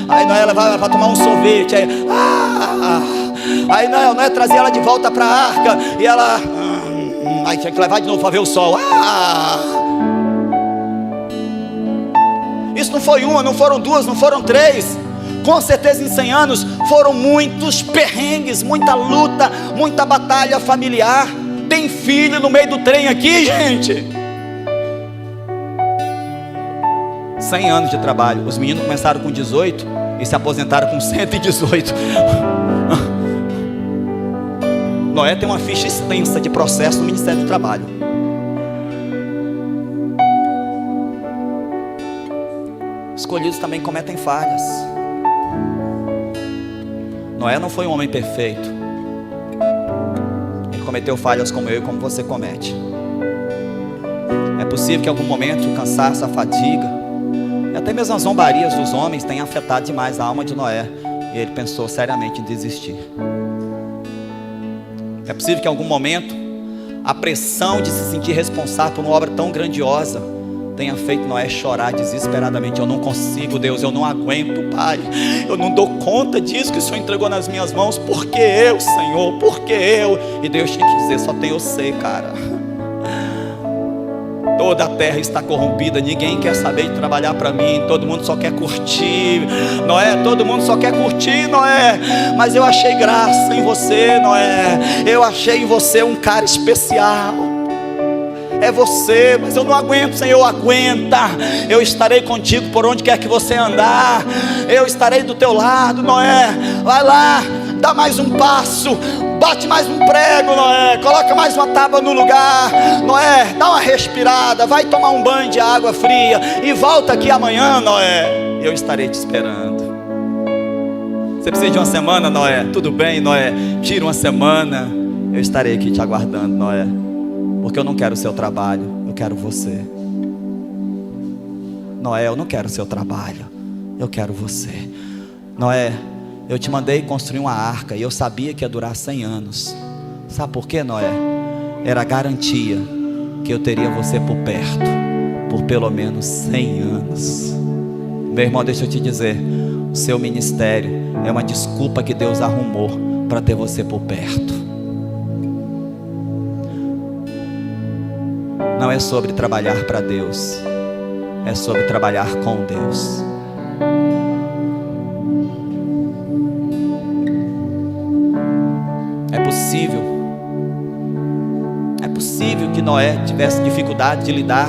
aí Noé levava para tomar um sorvete. Aí Noé trazia ela de volta para a arca. E ela, aí tinha que levar de novo para ver o sol. Isso não foi uma, não foram duas, não foram três. Com certeza em 100 anos foram muitos perrengues, muita luta, muita batalha familiar. Tem filho no meio do trem aqui, gente. 100 anos de trabalho. Os meninos começaram com 18 e se aposentaram com 118. Noé tem uma ficha extensa de processo no Ministério do Trabalho. Escolhidos também cometem falhas. Noé não foi um homem perfeito. Ele cometeu falhas como eu e como você comete. É possível que em algum momento o cansaço, a fadiga e até mesmo as zombarias dos homens tenham afetado demais a alma de Noé, e ele pensou seriamente em desistir. É possível que em algum momento a pressão de se sentir responsável por uma obra tão grandiosa tenha feito Noé chorar desesperadamente. Eu não consigo, Deus, eu não aguento, Pai, eu não dou conta disso que o Senhor entregou nas minhas mãos. Por que eu, Senhor? Por que eu? E Deus tinha que dizer: só tem você, cara. Toda a terra está corrompida, ninguém quer saber de trabalhar para mim, todo mundo só quer curtir, Noé, todo mundo só quer curtir, Noé, mas eu achei graça em você, Noé, eu achei em você um cara especial, é você, mas eu não aguento, Senhor, aguenta, eu estarei contigo por onde quer que você andar, eu estarei do teu lado, Noé, vai lá, dá mais um passo, bate mais um prego, Noé, coloca mais uma tábua no lugar, Noé, dá uma respirada, vai tomar um banho de água fria e volta aqui amanhã, Noé, eu estarei te esperando. Você precisa de uma semana, Noé? Tudo bem, Noé, tira uma semana, eu estarei aqui te aguardando, Noé, porque eu não quero o seu trabalho, eu quero você. Noé, eu não quero o seu trabalho, eu quero você. Noé, eu te mandei construir uma arca e eu sabia que ia durar 100 anos. Sabe por quê, Noé? Era a garantia que eu teria você por perto por pelo menos 100 anos. Meu irmão, deixa eu te dizer, o seu ministério é uma desculpa que Deus arrumou para ter você por perto. Não é sobre trabalhar para Deus, é sobre trabalhar com Deus. É possível que Noé tivesse dificuldade de lidar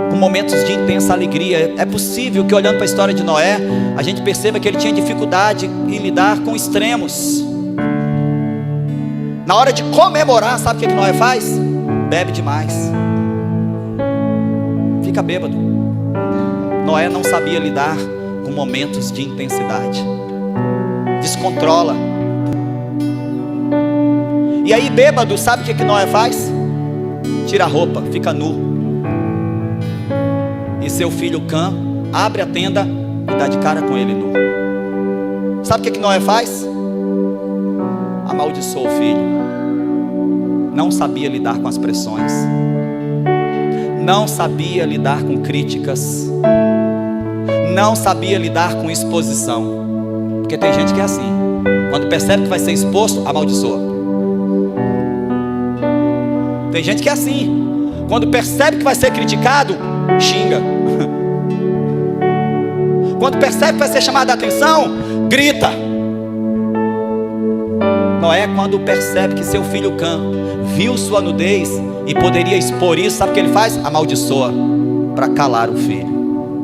com momentos de intensa alegria. É possível que, olhando para a história de Noé, a gente perceba que ele tinha dificuldade em lidar com extremos. Na hora de comemorar, sabe o que Noé faz? Bebe demais, fica bêbado. Noé não sabia lidar com momentos de intensidade, descontrola. E aí, bêbado, sabe o que Noé faz? Tira a roupa, fica nu. E seu filho Cã abre a tenda e dá de cara com ele nu. Sabe o que Noé faz? Amaldiçoa o filho. Não sabia lidar com as pressões, não sabia lidar com críticas, não sabia lidar com exposição. Porque tem gente que é assim, quando percebe que vai ser exposto, amaldiçoa. Tem gente que é assim, quando percebe que vai ser criticado, xinga. Quando percebe que vai ser chamado a atenção, grita. Noé, quando percebe que seu filho Cã viu sua nudez e poderia expor isso, sabe o que ele faz? Amaldiçoa para calar o filho.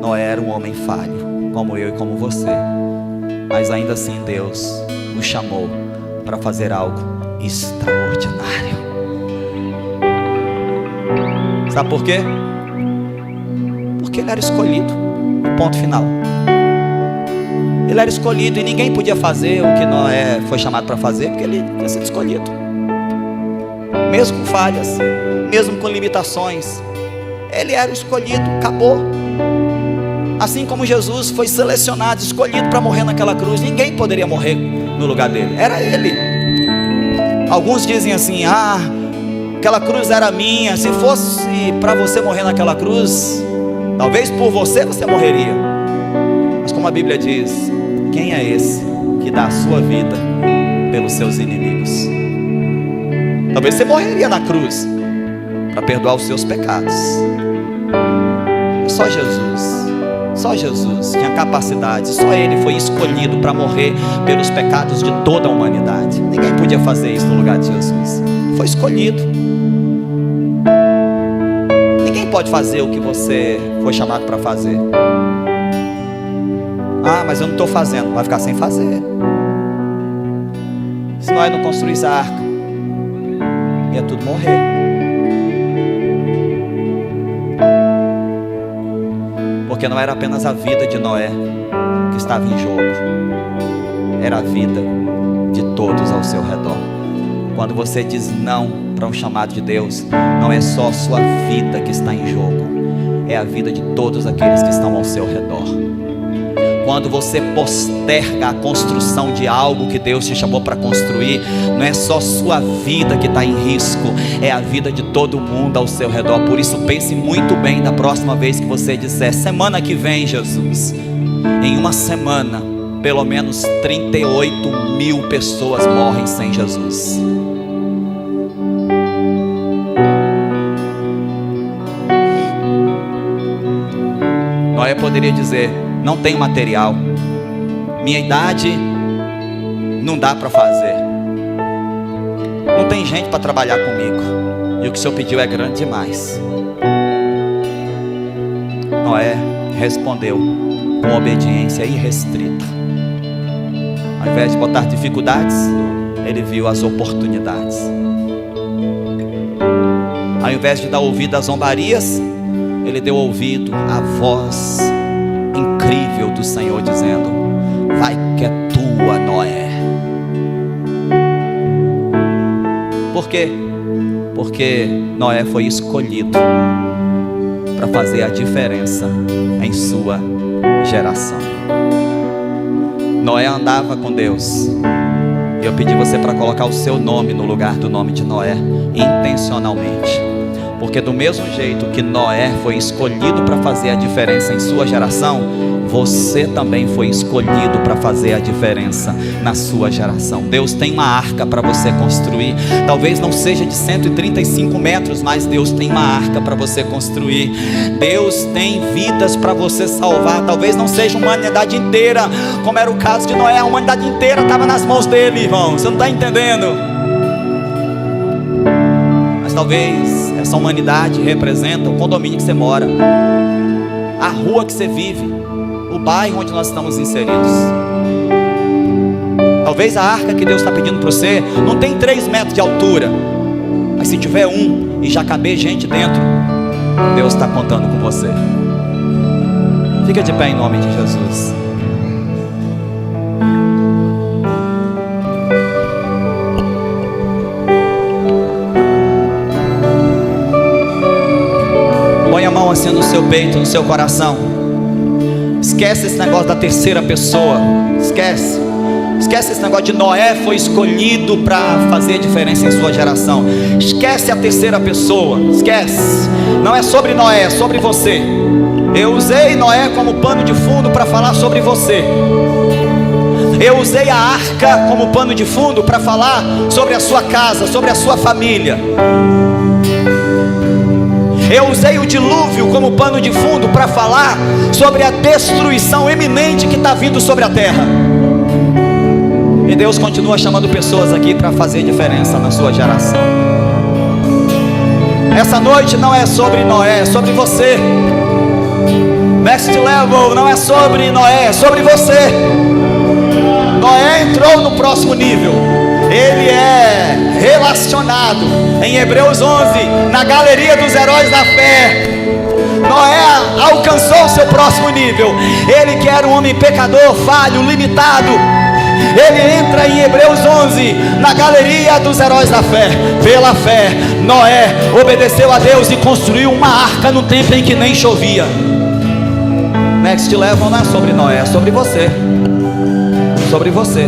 Noé era um homem falho, como eu e como você, mas ainda assim Deus o chamou para fazer algo extraordinário. Sabe por quê? Porque ele era escolhido, ponto final. Ele era escolhido e ninguém podia fazer o que Noé foi chamado para fazer, porque ele tinha sido escolhido. Mesmo com falhas, mesmo com limitações, ele era escolhido, acabou. Assim como Jesus foi selecionado, escolhido para morrer naquela cruz, ninguém poderia morrer no lugar dele, era ele. Alguns dizem assim: aquela cruz era minha. Se fosse para você morrer naquela cruz, talvez por você morreria. Mas como a Bíblia diz, quem é esse que dá a sua vida pelos seus inimigos? Talvez você morreria na cruz, para perdoar os seus pecados. Só Jesus. Só Jesus tinha capacidade. Só Ele foi escolhido para morrer pelos pecados de toda a humanidade. Ninguém podia fazer isso no lugar de Jesus. Foi escolhido. Ninguém pode fazer o que você foi chamado para fazer. Ah, mas eu não estou fazendo. Vai ficar sem fazer. Se Noé não construísse a arca, ia tudo morrer. Porque não era apenas a vida de Noé que estava em jogo, era a vida de todos ao seu redor. Quando você diz não para um chamado de Deus, não é só a sua vida que está em jogo, é a vida de todos aqueles que estão ao seu redor. Quando você posterga a construção de algo que Deus te chamou para construir, não é só sua vida que está em risco, é a vida de todo mundo ao seu redor. Por isso pense muito bem da próxima vez que você disser: semana que vem, Jesus, em uma semana, pelo menos 38.000 pessoas morrem sem Jesus. Noé poderia dizer: não tem material, minha idade não dá para fazer, não tem gente para trabalhar comigo, e o que o Senhor pediu é grande demais. Noé respondeu com obediência irrestrita. Ao invés de botar dificuldades, ele viu as oportunidades. Ao invés de dar ouvido às zombarias, ele deu ouvido à voz incrível do Senhor dizendo: vai que é tua, Noé. Por quê? Porque Noé foi escolhido para fazer a diferença em sua geração. Noé andava com Deus, e eu pedi você para colocar o seu nome no lugar do nome de Noé, intencionalmente. Porque do mesmo jeito que Noé foi escolhido para fazer a diferença em sua geração, você também foi escolhido para fazer a diferença na sua geração. Deus tem uma arca para você construir. Talvez não seja de 135 metros, mas Deus tem uma arca para você construir. Deus tem vidas para você salvar. Talvez não seja uma humanidade inteira, como era o caso de Noé. A humanidade inteira estava nas mãos dele, irmão. Você não está entendendo? Mas talvez essa humanidade representa o condomínio que você mora, a rua que você vive, o bairro onde nós estamos inseridos. Talvez a arca que Deus está pedindo para você não tem 3 metros de altura, mas se tiver 1 e já caber gente dentro, Deus está contando com você. Fica de pé em nome de Jesus. Põe a mão assim no seu peito, no seu coração. Esquece esse negócio da terceira pessoa. Esquece esse negócio de Noé foi escolhido para fazer diferença em sua geração. Esquece a terceira pessoa. Esquece. Não é sobre Noé, é sobre você. Eu usei Noé como pano de fundo para falar sobre você. Eu usei a arca como pano de fundo para falar sobre a sua casa, sobre a sua família. Eu usei o dilúvio como pano de fundo para falar sobre a destruição iminente que está vindo sobre a terra. E Deus continua chamando pessoas aqui para fazer diferença na sua geração. Essa noite não é sobre Noé, é sobre você. Next Level não é sobre Noé, é sobre você. Noé entrou no próximo nível. Ele é relacionado em Hebreus 11 na galeria dos heróis da fé. Noé alcançou o seu próximo nível. Ele que era um homem pecador, falho, limitado, ele entra em Hebreus 11 na galeria dos heróis da fé. Pela fé, Noé obedeceu a Deus e construiu uma arca no tempo em que nem chovia. Next Level não é sobre Noé, é sobre você. Sobre você.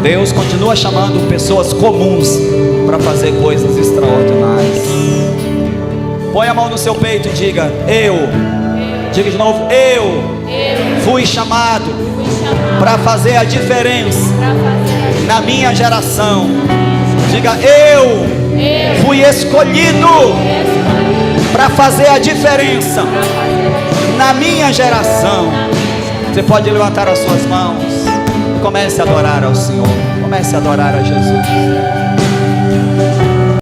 Deus continua chamando pessoas comuns para fazer coisas extraordinárias. Põe a mão no seu peito e diga: diga de novo: eu fui chamado para fazer a diferença na minha geração. Diga: eu fui escolhido para fazer a diferença na minha geração. Você pode levantar as suas mãos. Comece a adorar ao Senhor. Comece a adorar a Jesus.